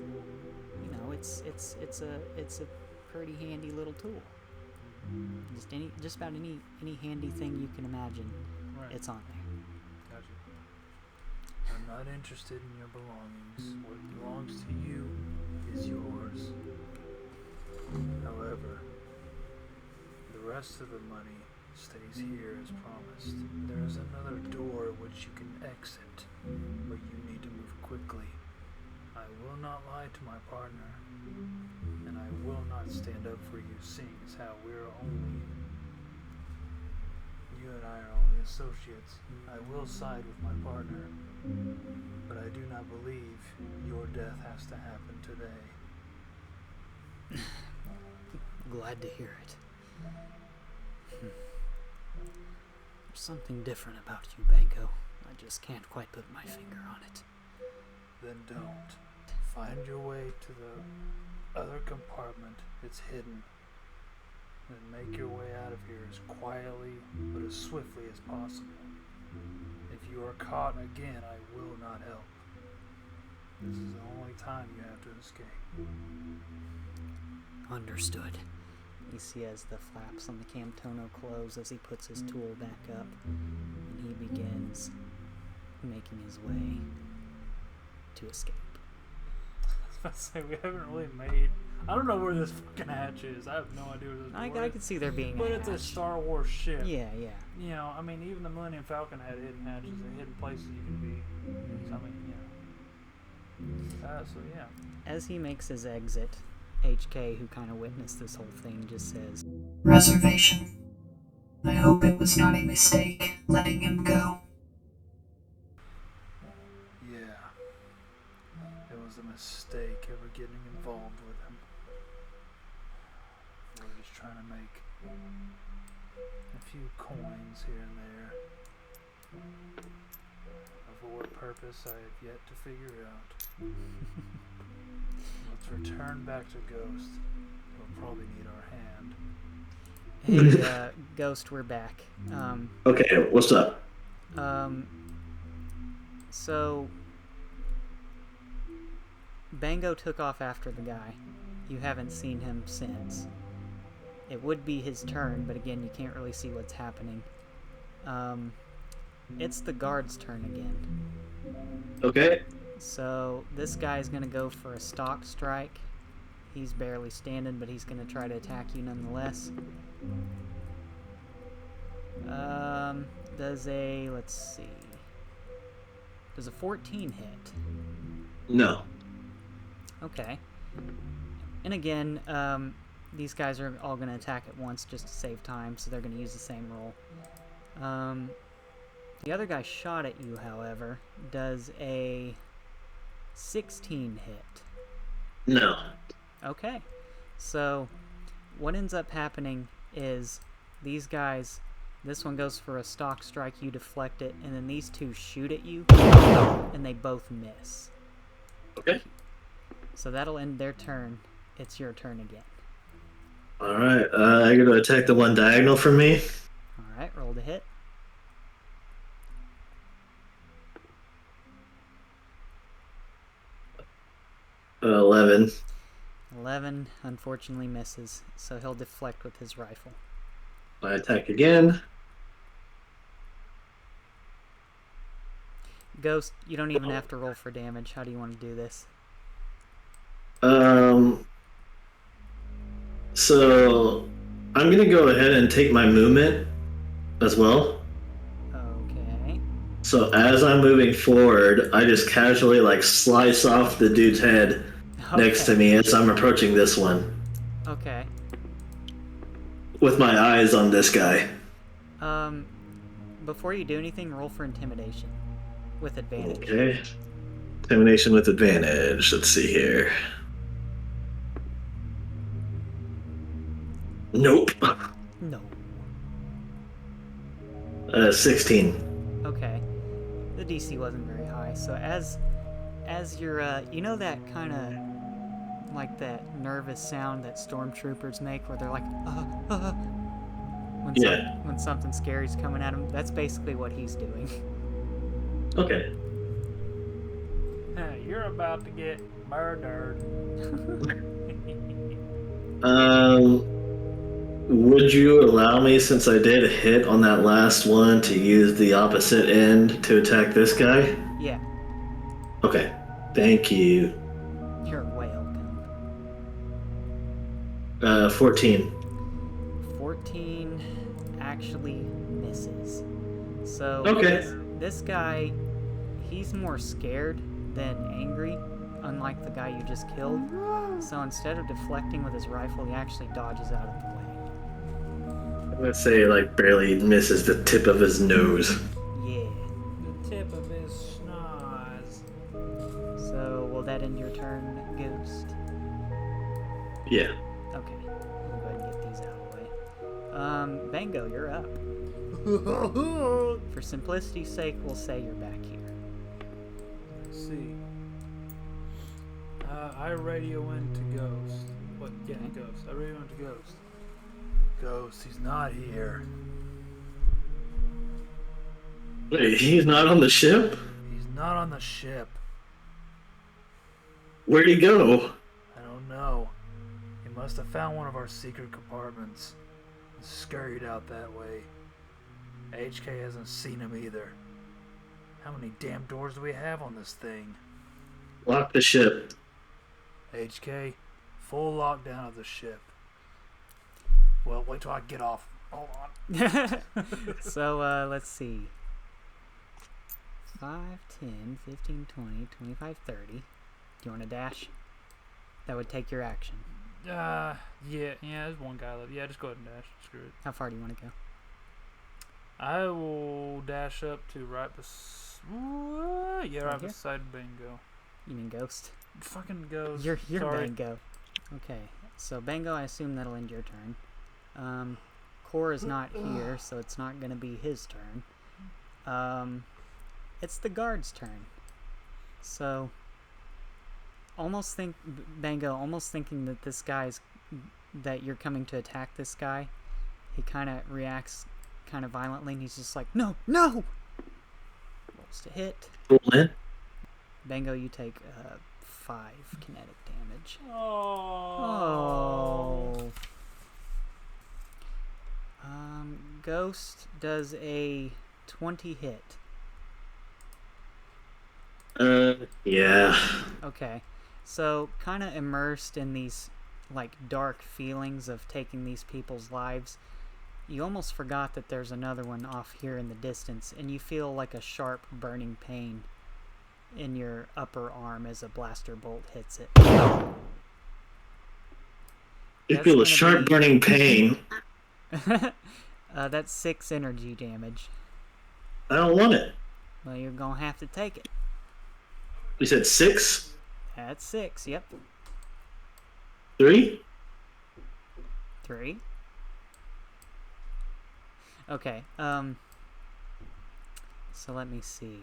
You know, it's a pretty handy little tool. Just about any handy thing you can imagine, Right. it's on there. Gotcha. I'm not interested in your belongings. What belongs to you is yours. However, the rest of the money stays here as promised. There is another door which you can exit, but you need to move quickly. I will not lie to my partner, and I will not stand up for you, seeing as how you and I are only associates. I will side with my partner, but I do not believe your death has to happen today. Glad to hear it. something different about you, Bango. I just can't quite put my finger on it. Then don't. Find your way to the other compartment. It's hidden. Then make your way out of here as quietly but as swiftly as possible. If you are caught again, I will not help. This is the only time you have to escape. Understood. You see as the flaps on the Camtono close as he puts his tool back up, and he begins making his way to escape. I was about to say, we haven't really made... I don't know where this fucking hatch is. I have no idea where this I is. could see there being But a it's a hatch. Star Wars ship. Yeah. You know, I mean, even the Millennium Falcon had hidden hatches and hidden places you can be. So, I mean, so, yeah. As he makes his exit, HK, who kind of witnessed this whole thing, just says, Reservation. I hope it was not a mistake letting him go. Yeah. It was a mistake ever getting involved with him. We're just trying to make a few coins here and there. For what purpose I have yet to figure out. Let's return back to Ghost. We'll probably need our hand. Hey, Ghost, we're back. Okay, what's up? So Bango took off after the guy. You haven't seen him since. It would be his turn, but again, you can't really see what's happening. It's the guard's turn again. Okay. So this guy's gonna go for a stock strike. He's barely standing, but he's gonna try to attack you nonetheless. Let's see. Does a 14 hit? No. Okay. And again, these guys are all gonna attack at once just to save time, so they're gonna use the same roll. The other guy shot at you, however. Does a 16 hit? No. Okay. So, what ends up happening is these guys, this one goes for a stock strike, you deflect it, and then these two shoot at you, and they both miss. Okay. So that'll end their turn. It's your turn again. Alright, I'm going to attack the one diagonal from me. Alright, roll to hit. 11. 11 unfortunately misses, so he'll deflect with his rifle. I attack again. Ghost, you don't even have to roll for damage. How do you want to do this? So I'm gonna go ahead and take my movement as well. Okay. So as I'm moving forward, I just casually like slice off the dude's head next to me as I'm approaching this one. Okay. With my eyes on this guy. Before you do anything, roll for intimidation. With advantage. Okay. Intimidation with advantage. Let's see here. Nope. No. 16. Okay. The DC wasn't very high, so as you're, you know that kind of, like that nervous sound that stormtroopers make where they're like, when something scary's coming at them? That's basically what he's doing. Okay. You're about to get murdered. Would you allow me, since I did a hit on that last one, to use the opposite end to attack this guy? Yeah. Okay. Thank you. You're welcome. 14. 14 actually misses. So Okay. this guy, he's more scared than angry, unlike the guy you just killed. So instead of deflecting with his rifle, he actually dodges out of the way. I'm gonna say, like, barely misses the tip of his nose. Yeah. The tip of his schnoz. So will that end your turn, Ghost? Yeah. Okay. We'll go ahead and get these out of the way. Bango, you're up. For simplicity's sake, we'll say you're back here. Let's see. I radio into Ghost. What? Yeah, Ghost. I radio into Ghost. Ghost, he's not here. Wait, he's not on the ship? He's not on the ship. Where'd he go? I don't know. He must have found one of our secret compartments and scurried out that way. HK hasn't seen him either. How many damn doors do we have on this thing? Lock the ship. HK, full lockdown of the ship. Well, wait till I get off. Hold on. So, let's see. 5, 10, 15, 20, 25, 30. Do you want to dash? That would take your action. Yeah, there's one guy left. Yeah, just go ahead and dash. Screw it. How far do you want to go? I will dash up to right beside Bango. You mean Ghost? Fucking Ghost. You're Sorry. Bango. Okay, so Bango, I assume that'll end your turn. Core is not here, so it's not going to be his turn. It's the guard's turn. So, Bango, almost thinking that this guy's, that you're coming to attack this guy, he kind of reacts kind of violently, and he's just like, no! Rolls to hit. What? Bango, you take 5 kinetic damage. Oh. Ghost does a 20 hit. Yeah. Okay, so kind of immersed in these like dark feelings of taking these people's lives, you almost forgot that there's another one off here in the distance, and you feel like a sharp burning pain in your upper arm as a blaster bolt hits it. You feel a sharp burning pain. That's 6 energy damage. I don't want it. Well, you're gonna have to take it. You said 6? That's 6, yep. 3? 3. Okay, so let me see.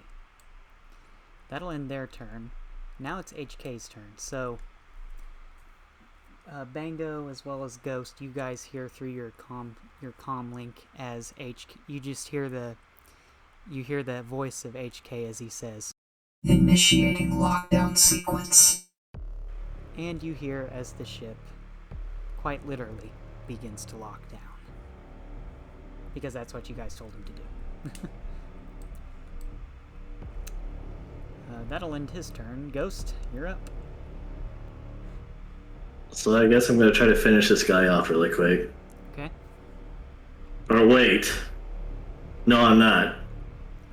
That'll end their turn. Now it's HK's turn. So, Bango as well as Ghost, you guys hear through your comm link as you just hear the voice of HK as he says, Initiating lockdown sequence. and you hear as the ship, quite literally, begins to lock down. Because that's what you guys told him to do. That'll end his turn. Ghost, you're up. So I guess I'm going to try to finish this guy off really quick. Okay. Or wait. No, I'm not.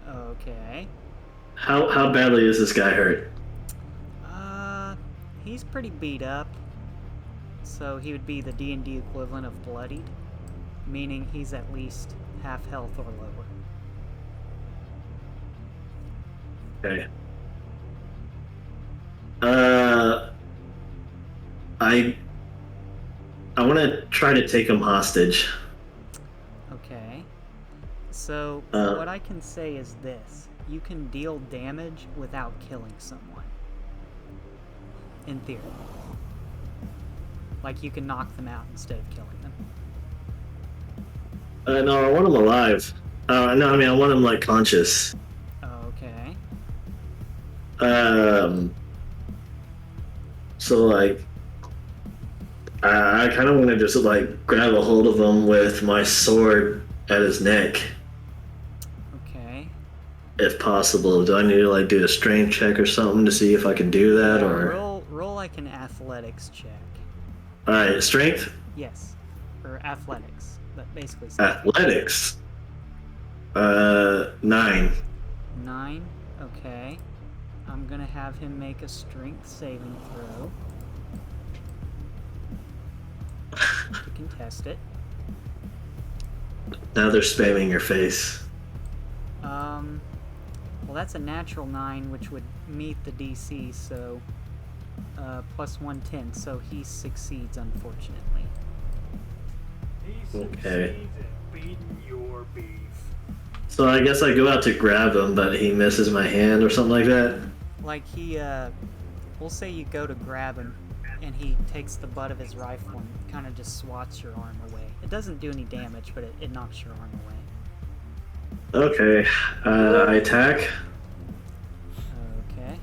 Okay. How badly is this guy hurt? He's pretty beat up. So he would be the D&D equivalent of bloodied, meaning he's at least half health or lower. Okay. I want to try to take him hostage. Okay. So what I can say is this. You can deal damage without killing someone. In theory. Like you can knock them out instead of killing them. No, I want him alive. No, I mean, I want him, like, conscious. Okay. So, like, I kind of want to just, like, grab a hold of him with my sword at his neck. Okay. If possible. Do I need to, like, do a strength check or something to see if I can do that, or... Roll like an athletics check. Alright, strength? Yes. Or athletics. But basically... Athletics? 9. 9? Okay. I'm gonna have him make a strength saving throw. To contest it. Now they're spamming your face. Well, that's a natural 9, which would meet the DC, so... plus 110, so he succeeds, unfortunately. He Okay. succeeds at beating your beef. So I guess I go out to grab him, but he misses my hand or something like that. Like we'll say you go to grab him, and he takes the butt of his rifle and kind of just swats your arm away. It doesn't do any damage, but it knocks your arm away. Okay, I attack. Okay.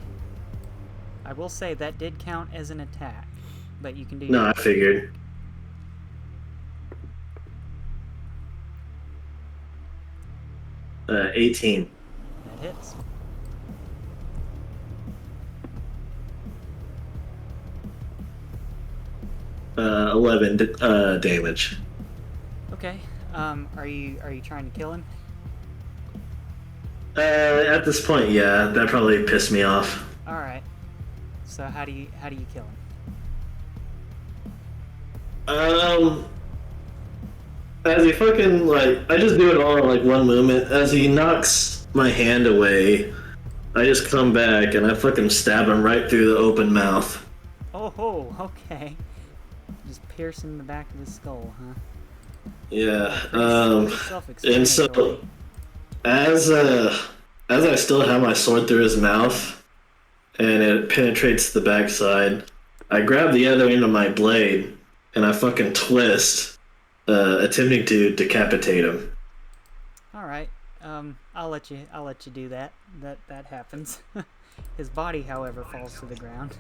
I will say that did count as an attack, but you can do. No, I figured. Uh, 18. That hits. Uh, 11 damage. Okay. Are you trying to kill him? At this point, yeah, that probably pissed me off. All right. So how do you kill him? As he fucking, like, I just do it all in, like, one movement. As he knocks my hand away, I just come back and I fucking stab him right through the open mouth. Oh, okay. Just piercing the back of his skull, huh? Yeah, Pretty and so, self-explanatory. as I still have my sword through his mouth, and it penetrates the backside, I grab the other end of my blade, and I fucking twist, attempting to decapitate him. All right. I'll let you do that. That happens. His body, however, falls to the ground.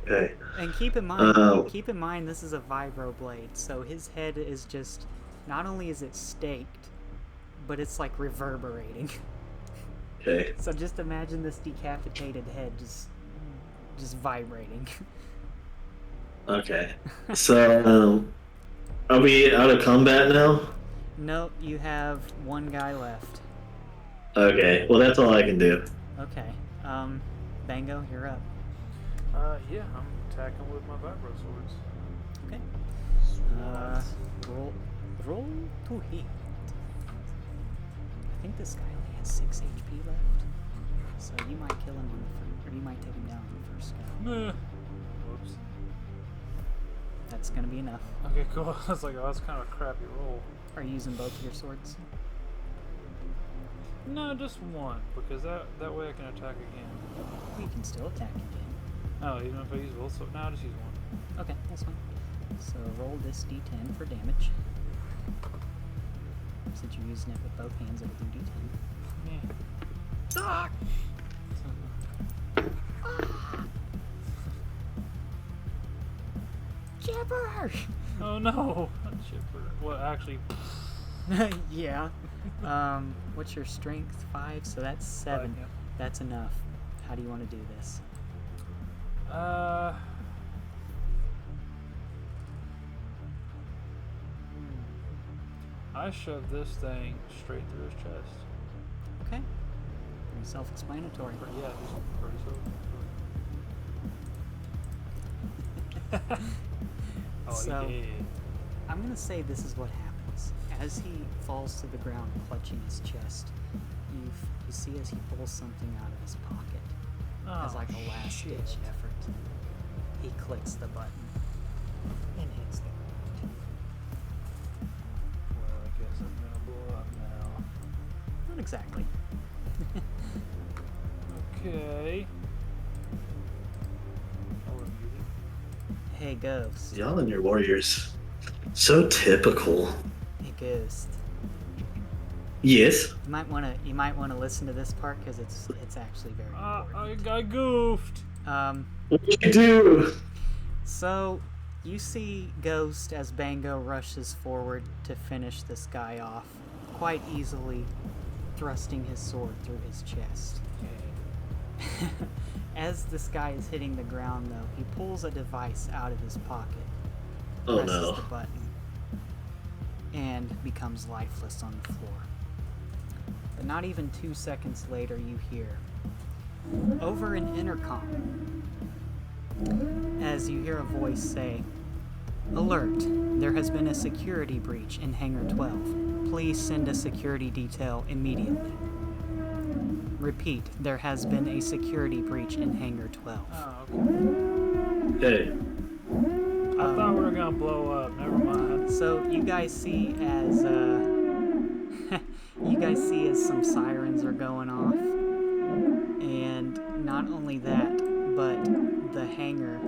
Okay. And keep in mind, this is a vibro blade, so his head is just, not only is it staked, but it's like reverberating. Okay. So just imagine this decapitated head just vibrating. Okay. So, are we out of combat now? Nope, you have one guy left. Okay. Well, that's all I can do. Okay. Bango, you're up. Yeah, I'm attacking with my vibro swords. Okay. Swats. Roll to hit. I think this guy only has 6 HP left, so you might kill him on the first, or you might take him down on the first go. Meh. Whoops. That's gonna be enough. Okay, cool. I was like, oh, that's kind of a crappy roll. Are you using both of your swords? No, just one, because that way I can attack again. You can still attack again. Oh, even if I use both swords? No, I'll just use one. Okay, that's fine. So roll this d10 for damage. Since you're using it with both hands, it'll do d10. Yeah. Ah! Jibber! Oh no! Not chipper. Well, actually, Yeah. What's your strength? 5, so that's 7. yeah. That's enough. How do you want to do this? I shove this thing straight through his chest. Okay. Very self-explanatory. Yeah, just pretty so. Oh, So- yeah. I'm gonna say this is what happens. As he falls to the ground, clutching his chest, you see as he pulls something out of his pocket. As like a last-ditch effort, he clicks the button and hits the ground. Well, I guess I'm gonna blow up now. Not exactly. Okay. Oh, we're muted. Hey, Ghost. Y'all and your warriors. So typical. Hey, Ghost. Yes. You might wanna listen to this part because it's actually very important. I goofed. What'd you do? So you see Ghost as Bango rushes forward to finish this guy off, quite easily thrusting his sword through his chest. As this guy is hitting the ground, though, he pulls a device out of his pocket, Oh presses no. the button, and becomes lifeless on the floor. But not even 2 seconds later, you hear, over an intercom, as you hear a voice say, "Alert! There has been a security breach in Hangar 12. Please send a security detail immediately." Repeat, there has been a security breach in Hangar 12. Oh, okay. Hey. I thought we were gonna blow up. Never mind. So you guys see as You guys see as some sirens are going off, and not only that, but the hangar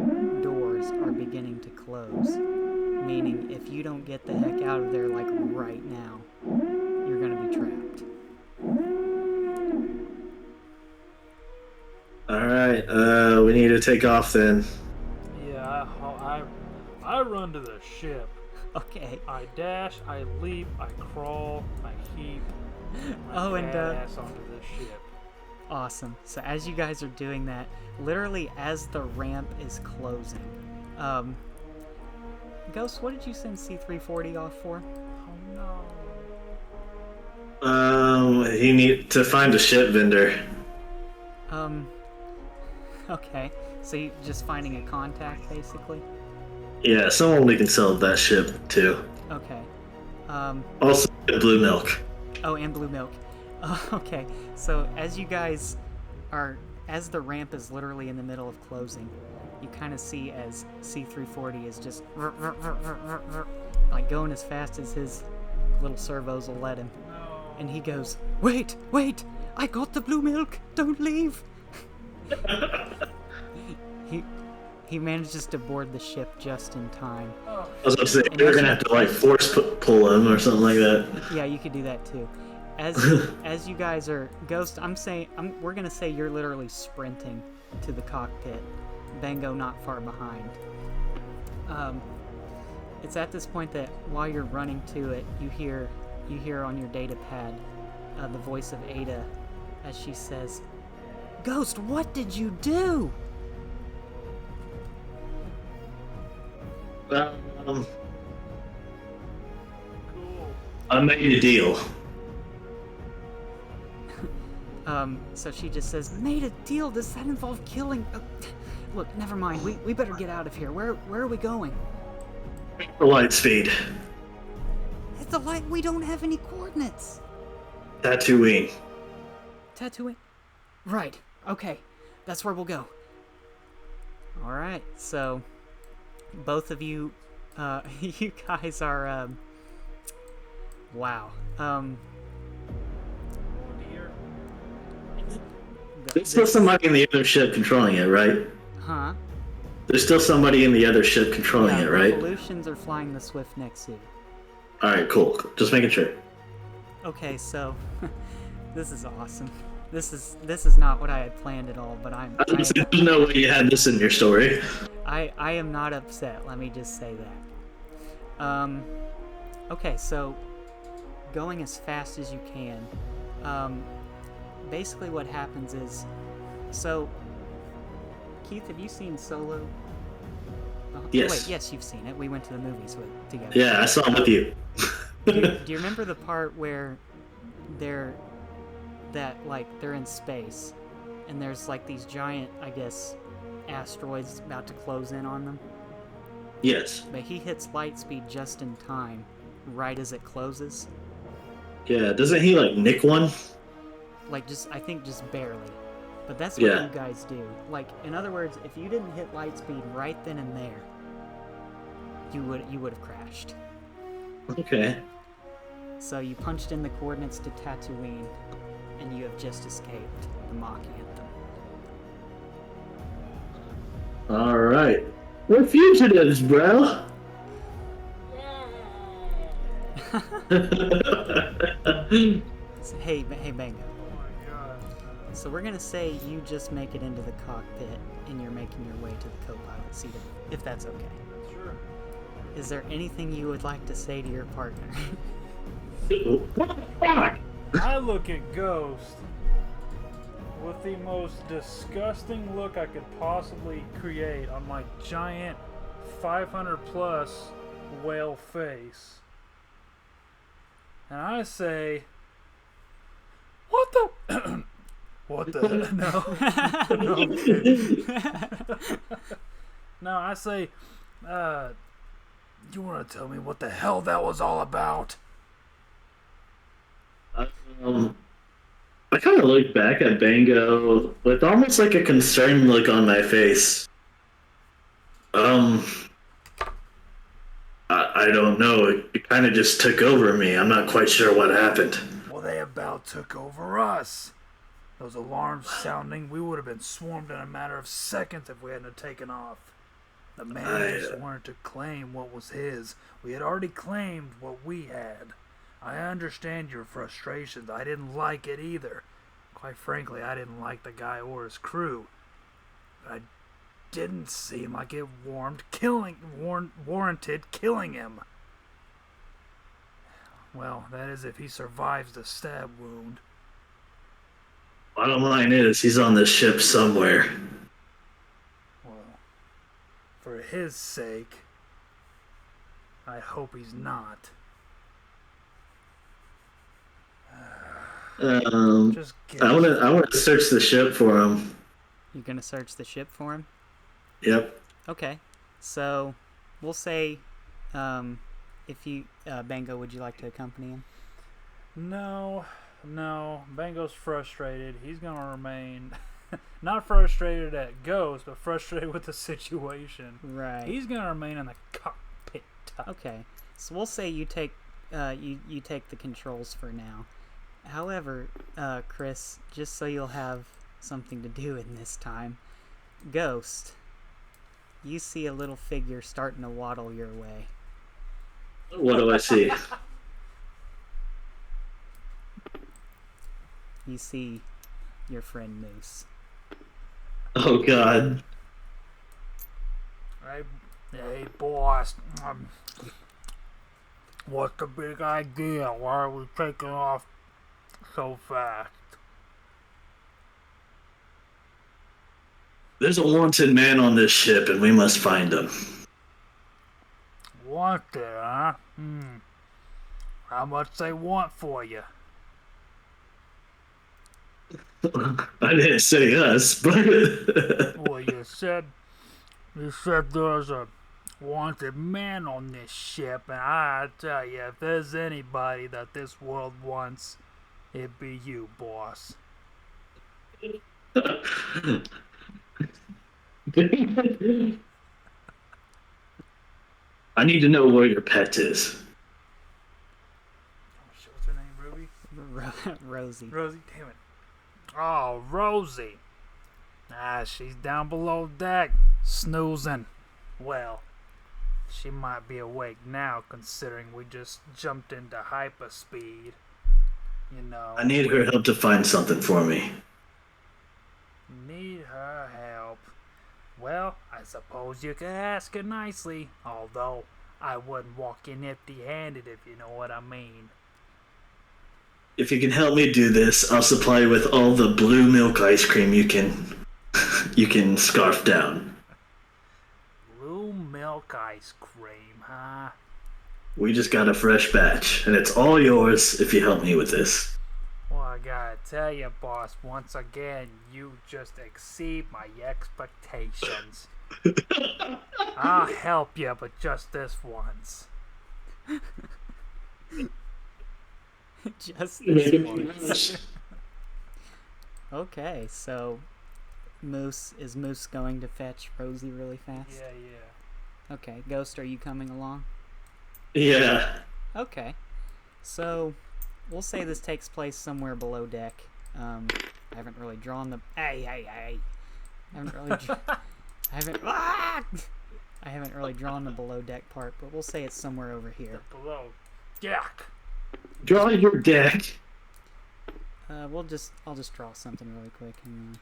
doors are beginning to close. Meaning, if you don't get the heck out of there, like, right now, you're gonna be trapped. Alright, we need to take off then. Yeah, I run to the ship. Okay. I dash, I leap, I crawl, I heap. Oh, and ass onto the ship. Awesome. So as you guys are doing that, literally as the ramp is closing, Ghost, what did you send C340 off for? Oh no. He need to find a ship vendor. Okay. So you just finding a contact, basically? Yeah, someone we can sell that ship to. Okay. Also, blue milk. Oh, and blue milk. Okay. So as you guys are, as the ramp is literally in the middle of closing, you kind of see as C340 is just like going as fast as his little servos will let him. No. And he goes, "Wait! I got the blue milk! Don't leave!" He manages to board the ship just in time. I was about to say, we're gonna have to like force pull him or something like that. Yeah, you could do that too. As you guys are Ghost, we're gonna say you're literally sprinting to the cockpit. Bango not far behind. It's at this point that while you're running to it, you hear on your data pad the voice of Ada as she says, "Ghost, what did you do?" Cool. I made a deal. So she just says, "Made a deal? Does that involve killing?" Look, never mind. We better get out of here. Where are we going? For light speed. It's the light. We don't have any coordinates. Tatooine. Tatooine. Right. Okay. That's where we'll go. All right. So, both of you, you guys are, wow. There's still somebody in the other ship controlling it, right? Huh? There's still somebody in the other ship controlling it, right? Revolutions are flying the Swift next to you. Alright, cool. Just making sure. Okay, so this is awesome. This is not what I had planned at all, but There's no way you had this in your story. I am not upset. Let me just say that. Okay, so going as fast as you can. Basically, what happens is, so Keith, have you seen Solo? Yes. Wait, yes, you've seen it. We went to the movies together. Yeah, I saw it with you. Do you remember the part where they're in space and there's like these giant, I guess, asteroids about to close in on them? Yes. But he hits light speed just in time, right as it closes. Yeah, doesn't he like nick one? Like I think just barely. But that's what you guys do. Like, in other words, if you didn't hit light speed right then and there, you would have crashed. Okay. So you punched in the coordinates to Tatooine, and you have just escaped the Mach Anthem. Alright. We're fugitives, bro! Hey, Bango. So we're gonna say you just make it into the cockpit and you're making your way to the co-pilot seat, if that's okay. Sure. Is there anything you would like to say to your partner? What the fuck? I look at Ghost with the most disgusting look I could possibly create on my giant 500 plus whale face. And I say, what the... What the? No, I say, you want to tell me what the hell that was all about? I kind of look back at Bango with almost like a concerned look on my face. I don't know. It kind of just took over me. I'm not quite sure what happened. Well, they about took over us. Those alarms sounding, we would have been swarmed in a matter of seconds if we hadn't taken off. The man just wanted to claim what was his. We had already claimed what we had. I understand your frustrations. I didn't like it either. Quite frankly, I didn't like the guy or his crew. But I didn't seem like it warranted killing him. Well, that is if he survives the stab wound. Bottom line is, he's on this ship somewhere. Well, for his sake, I hope he's not. Just I want to search the ship for him. You're gonna search the ship for him? Yep. Okay. So, we'll say, if you, Bango, would you like to accompany him? No. Bango's frustrated. He's gonna remain not frustrated at Ghost, but frustrated with the situation. Right. He's gonna remain in the cockpit. Okay. So we'll say you take you take the controls for now. However, Chris, just so you'll have something to do in this time, Ghost, you see a little figure starting to waddle your way. What do I see? You see your friend Moose. Oh, God. Hey, boss. What's the big idea? Why are we taking off so fast? There's a wanted man on this ship, and we must find him. Wanted, huh? How much they want for you? I didn't say us, but... Well, you said there's a wanted man on this ship, and I tell you, if there's anybody that this world wants, it'd be you, boss. I need to know where your pet is. What's her name, Ruby? Rosie. Rosie, damn it. Oh, Rosie. She's down below deck, snoozing. Well, she might be awake now, considering we just jumped into hyperspeed. You know. I need her help to find something for me. Need her help. Well, I suppose you could ask her nicely, although I wouldn't walk in empty-handed, if you know what I mean. If you can help me do this, I'll supply you with all the blue milk ice cream you can scarf down. Blue milk ice cream, huh? We just got a fresh batch, and it's all yours if you help me with this. Well, I gotta tell you, boss, once again, you just exceed my expectations. I'll help you, but just this once. Just this once. Okay, so is Moose going to fetch Rosie really fast? Yeah. Okay, Ghost, are you coming along? Yeah. Okay, so we'll say this takes place somewhere below deck. I haven't really drawn the... Hey! I haven't really drawn the below deck part, but we'll say it's somewhere over here. Below deck. Draw your deck. I'll just draw something really quick. And,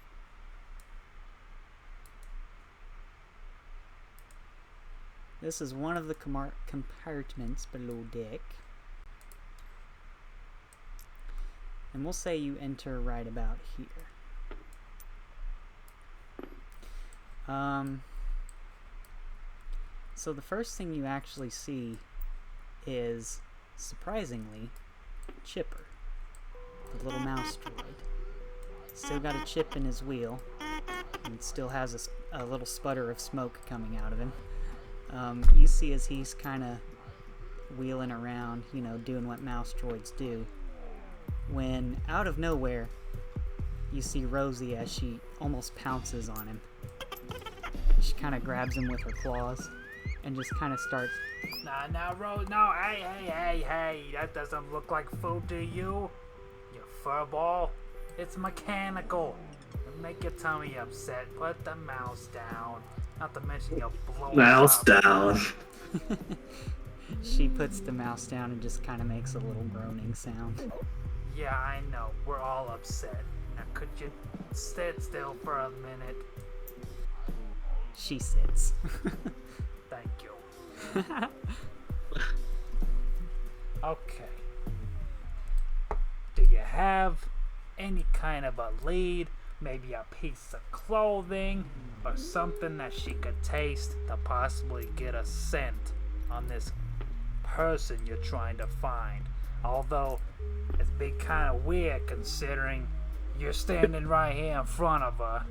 this is one of the compartments below deck. And we'll say you enter right about here. So the first thing you actually see is, surprisingly, Chipper, the little mouse droid. Still got a chip in his wheel, and still has a little sputter of smoke coming out of him. You see as he's kind of wheeling around, you know, doing what mouse droids do, when out of nowhere you see Rosie as she almost pounces on him. She kind of grabs him with her claws and just kind of starts... Nah, Rose, no, hey, that doesn't look like food to you. furball. It's mechanical. It'll make your tummy upset. Put the mouse down. Not to mention you'll blow Mouse up. down. She puts the mouse down and just kind of makes a little groaning sound. Yeah, I know. We're all upset. Now, could you sit still for a minute? She sits. Thank you. Okay. Do you have any kind of a lead? Maybe a piece of clothing or something that she could taste to possibly get a scent on this person you're trying to find. Although it's been kind of weird considering you're standing right here in front of her,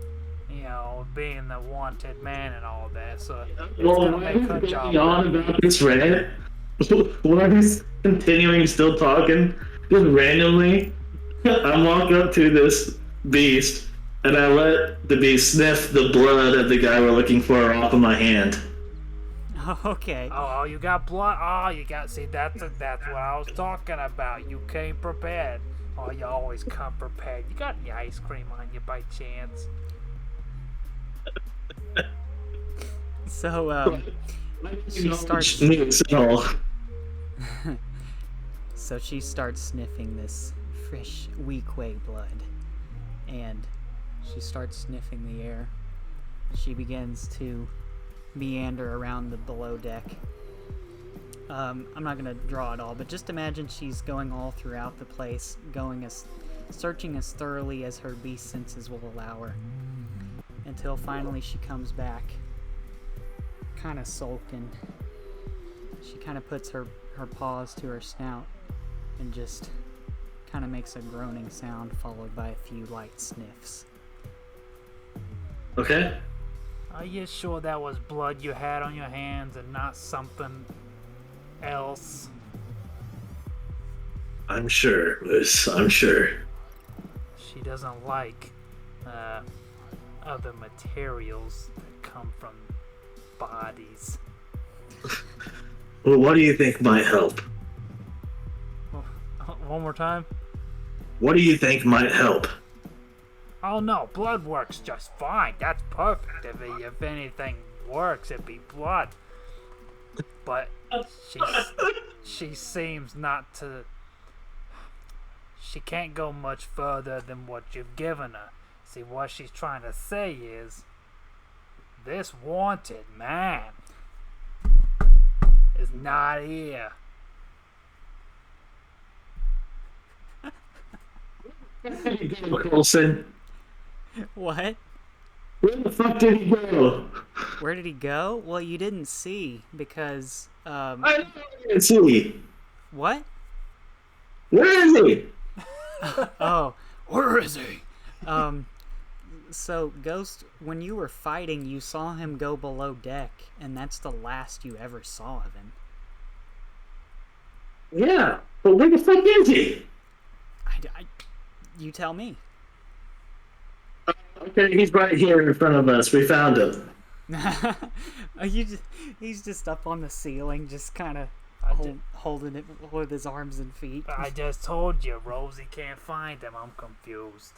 you know, being the wanted man and all that. So it's gonna make her job. On about this rant? Why is continuing still talking? Just randomly, I walk up to this beast and I let the beast sniff the blood of the guy we're looking for off of my hand. Okay. Oh, you got blood? Oh, you got... See, that's what I was talking about. You came prepared. Oh, you always come prepared. You got any ice cream on you by chance? So, she starts... So she starts sniffing this fresh, weak way blood. And she starts sniffing the air. She begins to meander around the below deck. I'm not going to draw it all, but just imagine she's going all throughout the place, searching as thoroughly as her beast senses will allow her, until finally she comes back, kind of sulking. She kind of puts her paws to her snout and just kind of makes a groaning sound followed by a few light sniffs. Okay. Are you sure that was blood you had on your hands and not something else? I'm sure, Liz. I'm sure. She doesn't like other materials that come from bodies. Well, what do you think might help? One more time? What do you think might help? Oh no, blood works just fine. That's perfect. If anything works, it'd be blood. But she seems not to... She can't go much further than what you've given her. See, what she's trying to say is, this wanted man is not here. Colson. What? Where the fuck did he go? Where did he go? Well, you didn't see because I didn't see. what? Where is he? Oh, where is he? So Ghost, when you were fighting, you saw him go below deck, and that's the last you ever saw of him. Yeah, but where the fuck is he? You tell me. Okay, he's right here in front of us. We found him. He's just up on the ceiling, just kind of holding it with his arms and feet. I just told you, Rosie can't find him. I'm confused.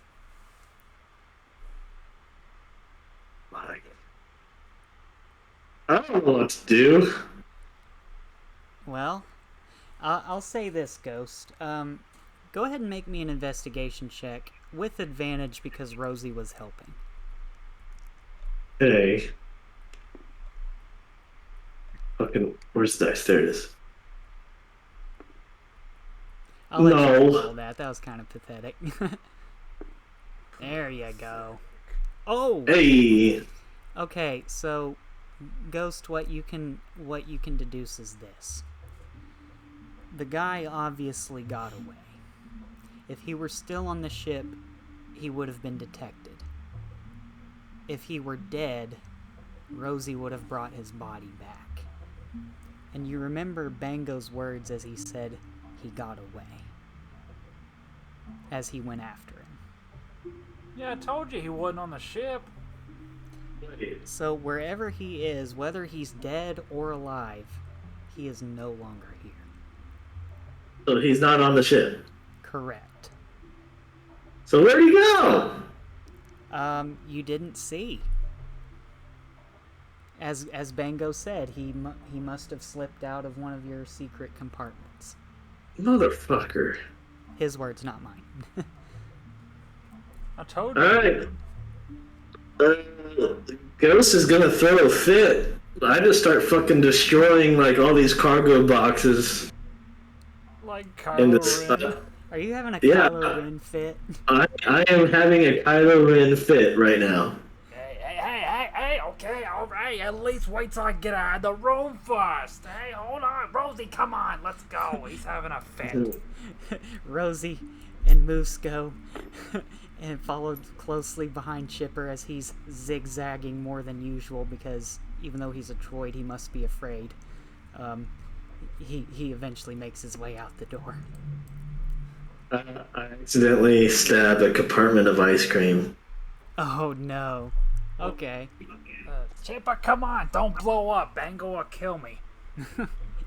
I don't know what to do. Well, I'll say this, Ghost. Go ahead and make me an investigation check with advantage because Rosie was helping. Hey. Fucking, where's the dice? There it is. I'll let you roll that. That was kind of pathetic. There you go. Oh. Hey. Okay, so Ghost, what you can deduce is this. The guy obviously got away. If he were still on the ship, he would have been detected. If he were dead, Rosie would have brought his body back. And you remember Bango's words as he said he got away. As he went after him. Yeah, I told you he wasn't on the ship. So wherever he is, whether he's dead or alive, he is no longer here. So he's not on the ship. Correct. So where'd he go? You didn't see. As Bango said, he must have slipped out of one of your secret compartments. Motherfucker. His words, not mine. I told you. Alright. Ghost is gonna throw a fit. I just start fucking destroying like all these cargo boxes. Like And Kylo Ren. Are you having a Yeah. Kylo Ren fit? I am having a Kylo Ren fit right now. Hey, okay, alright, at least wait till I get out of the room first. Hey, hold on, Rosie, come on, let's go. He's having a fit. Rosie and Moose go and followed closely behind Chipper as he's zigzagging more than usual because even though he's a droid, he must be afraid. He eventually makes his way out the door. I accidentally stabbed a compartment of ice cream. Oh no. Okay. Chipper, come on, don't blow up. Bango will kill me.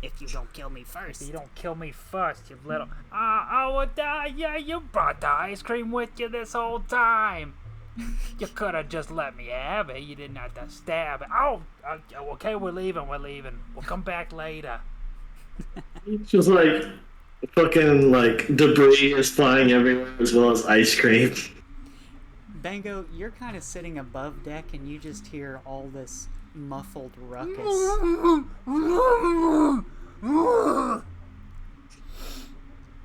If you don't kill me first. If you don't kill me first, you little... yeah, you brought the ice cream with you this whole time. You could have just let me have it. You didn't have to stab it. Oh, okay, we're leaving. We'll come back later. Just like fucking like debris is flying everywhere as well as ice cream. Bango, you're kind of sitting above deck and you just hear all this muffled ruckus.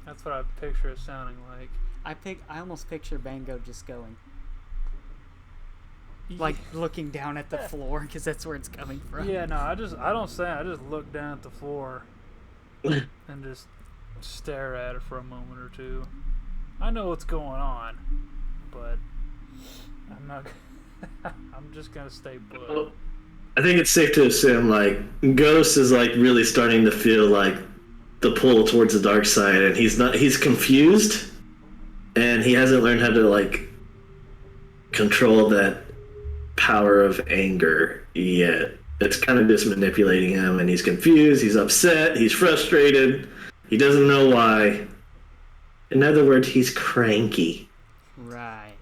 That's what I picture it sounding like. I almost picture Bango just going, like looking down at the floor because that's where it's coming from. Yeah, no, I just look down at the floor and just stare at it for a moment or two. I know what's going on, but I'm not. I'm just gonna stay put. I think it's safe to assume like Ghost is like really starting to feel like the pull towards the dark side, and he's confused, and he hasn't learned how to like control that power of anger yet. It's kind of just manipulating him, and he's confused, he's upset, he's frustrated, he doesn't know why. In other words, he's cranky. Right.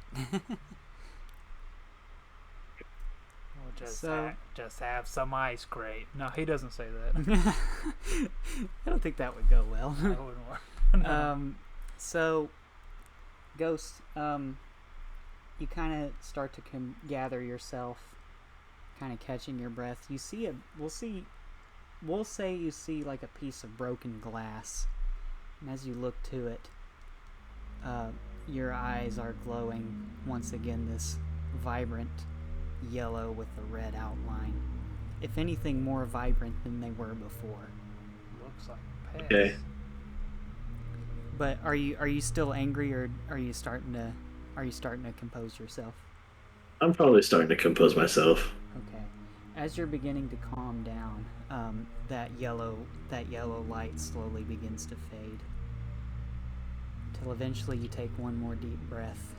Just have some ice cream. No, he doesn't say that. I don't think that would go well. That wouldn't work. No. So, Ghost, you kind of start to gather yourself, kind of catching your breath. You see we'll say you see like a piece of broken glass, and as you look to it, your eyes are glowing once again, this vibrant yellow with a red outline. If anything, more vibrant than they were before. Looks like piss. Okay. But are you still angry, or are you starting to compose yourself? I'm probably starting to compose myself. Okay. As you're beginning to calm down, that yellow light slowly begins to fade, till eventually you take one more deep breath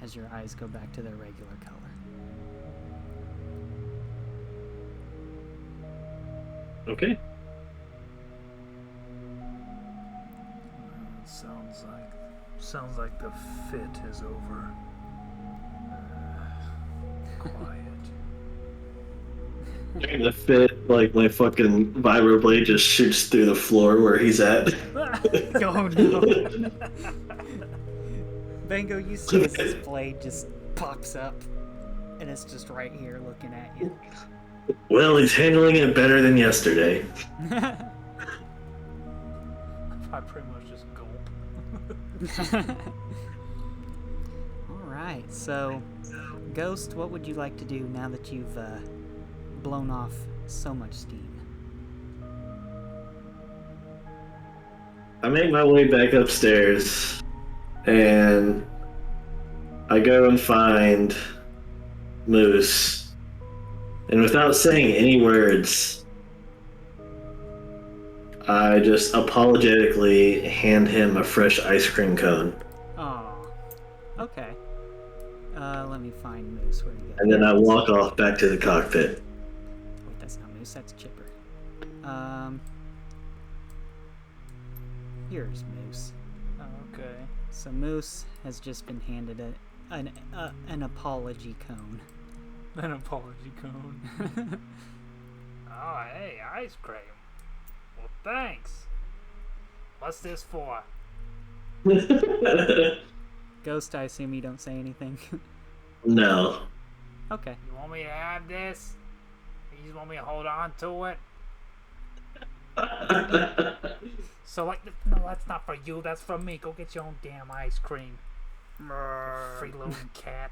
as your eyes go back to their regular color. Okay. Sounds like the fit is over. Quiet. During the fit, like my fucking vibroblade just shoots through the floor where he's at. Oh no! Bango, you see as this blade just pops up, and it's just right here looking at you. Well, he's handling it better than yesterday. I pretty much just gulp. Alright, so Ghost, what would you like to do now that you've blown off so much steam? I make my way back upstairs, and I go and find Moose. And without saying any words, I just apologetically hand him a fresh ice cream cone. Aw. Okay. Let me find Moose. Where you go? And then I walk off back to the cockpit. Wait, that's not Moose, that's Chipper. Here's Moose. Okay. So Moose has just been handed an apology cone. An apology cone. Oh, hey, ice cream. Well, thanks. What's this for? Ghost, I assume you don't say anything. No. Okay. You want me to have this? You just want me to hold on to it? So, like, no, that's not for you. That's for me. Go get your own damn ice cream. Freeloading cat.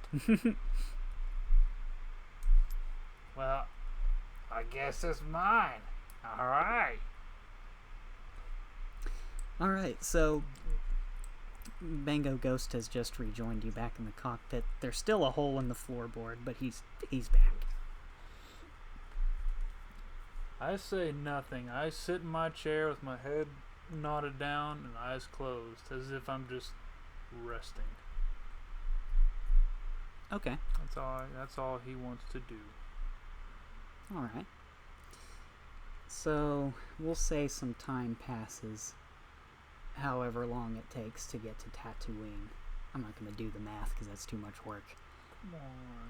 Well, I guess it's mine. Alright. Alright, so Bango Ghostte has just rejoined you back in the cockpit. There's still a hole in the floorboard, but he's back. I say nothing. I sit in my chair with my head nodded down and eyes closed, as if I'm just resting. Okay. That's all he wants to do. Alright. So, we'll say some time passes, however long it takes to get to Tatooine. I'm not going to do the math because that's too much work. Come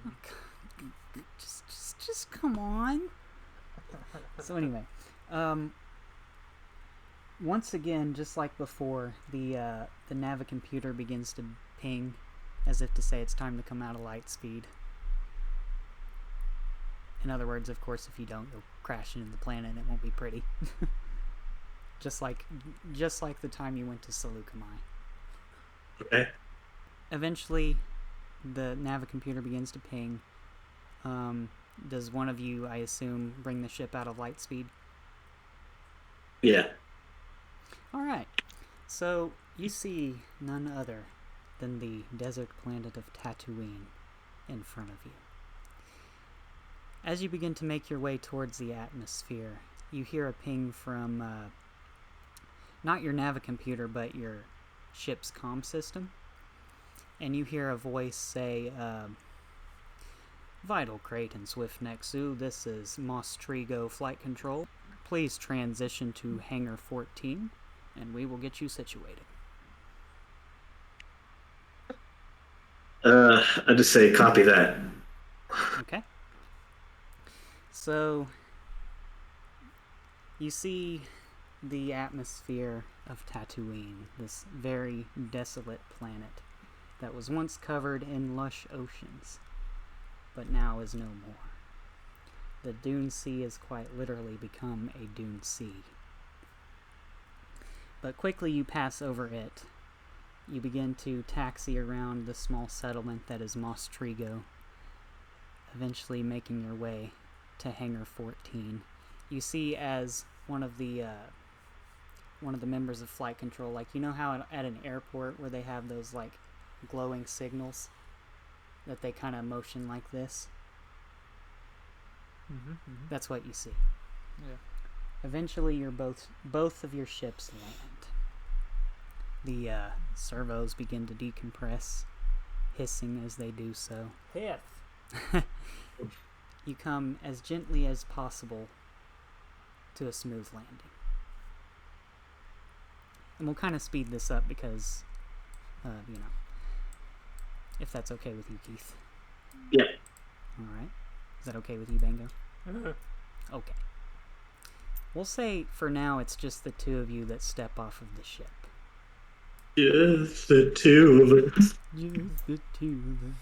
on. Just come on. So anyway, once again, just like before, the navicomputer begins to ping, as if to say it's time to come out of light speed. In other words, of course, if you don't, you'll crash into the planet and it won't be pretty. just like the time you went to Saleucami. Okay. Eventually, the navicomputer begins to ping. Does one of you, I assume, bring the ship out of light speed? Yeah. Alright. So, you see none other than the desert planet of Tatooine in front of you. As you begin to make your way towards the atmosphere, you hear a ping from, not your navicomputer, but your ship's comm system. And you hear a voice say, Vital Krayt and Swift Nexu, this is Mostrigo Flight Control. Please transition to Hangar 14, and we will get you situated. I just say copy that. Okay. So, you see the atmosphere of Tatooine, this very desolate planet that was once covered in lush oceans, but now is no more. The Dune Sea has quite literally become a Dune Sea. But quickly you pass over it. You begin to taxi around the small settlement that is Mostrigo, eventually making your way to Hangar 14. You see as one of the members of flight control, like, you know how at an airport where they have those like glowing signals that they kind of motion like this? That's what you see. Yeah. Eventually both of your ships land. The servos begin to decompress, hissing as they do so. Hith. You come as gently as possible to a smooth landing. And we'll kind of speed this up because, if that's okay with you, Keith. Yep. Alright. Is that okay with you, Bango? Okay. We'll say, for now, it's just the two of you that step off of the ship. Just the two of us. Just the two of us.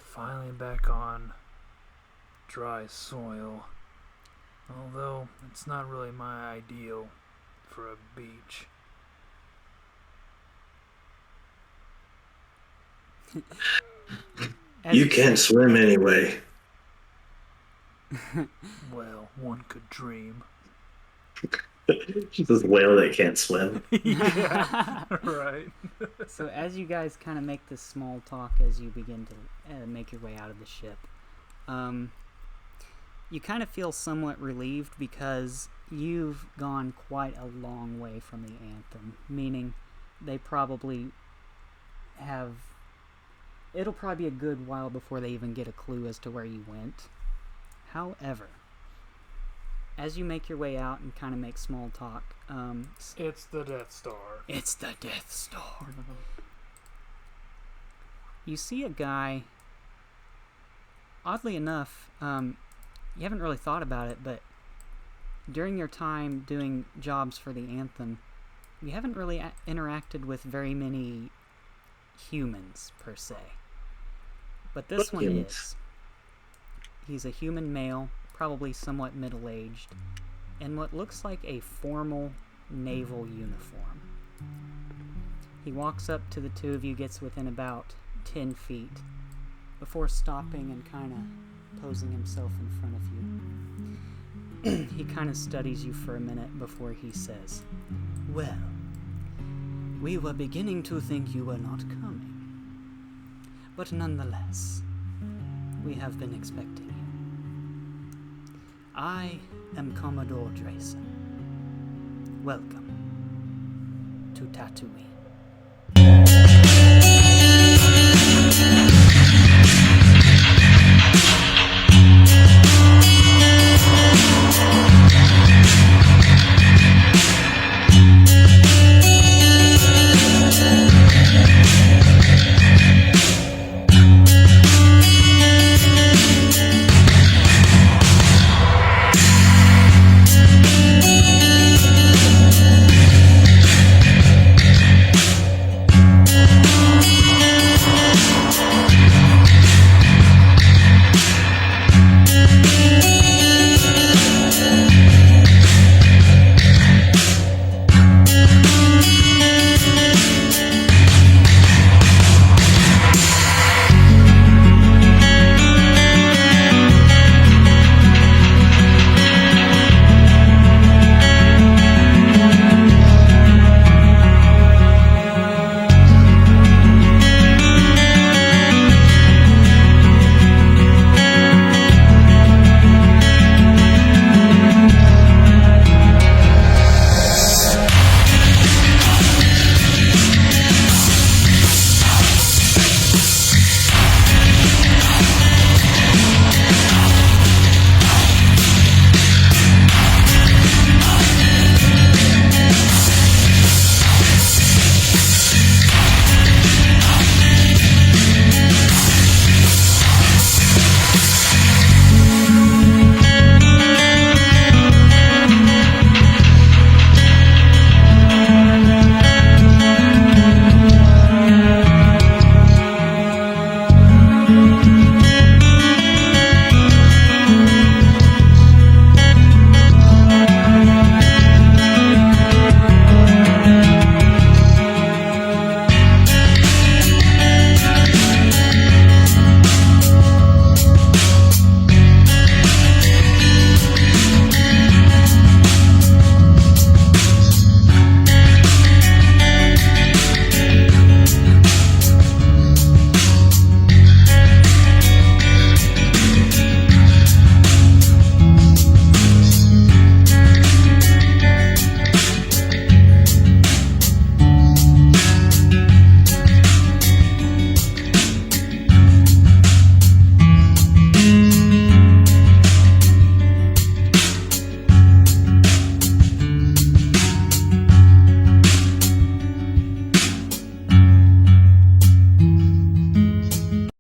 Finally back on dry soil. Although it's not really my ideal for a beach. You can't swim anyway. Well, one could dream. This whale that can't swim. Yeah, right. So as you guys kind of make this small talk as you begin to make your way out of the ship, you kind of feel somewhat relieved because you've gone quite a long way from the Anthem, meaning they probably have it'll probably be a good while before they even get a clue as to where you went. However, as you make your way out and kind of make small talk, It's the Death Star. it's the Death Star. You see a guy, oddly enough, you haven't really thought about it, but during your time doing jobs for the Anthem, you haven't really interacted with very many humans, per se. But this one is. He's a human male, probably somewhat middle-aged, in what looks like a formal naval uniform. He walks up to the two of you, gets within about 10 feet, before stopping and kind of posing himself in front of you. He kind of studies you for a minute before he says, "Well, we were beginning to think you were not coming. But nonetheless, we have been expecting you. I am Commodore Drayson. Welcome to Tatooine."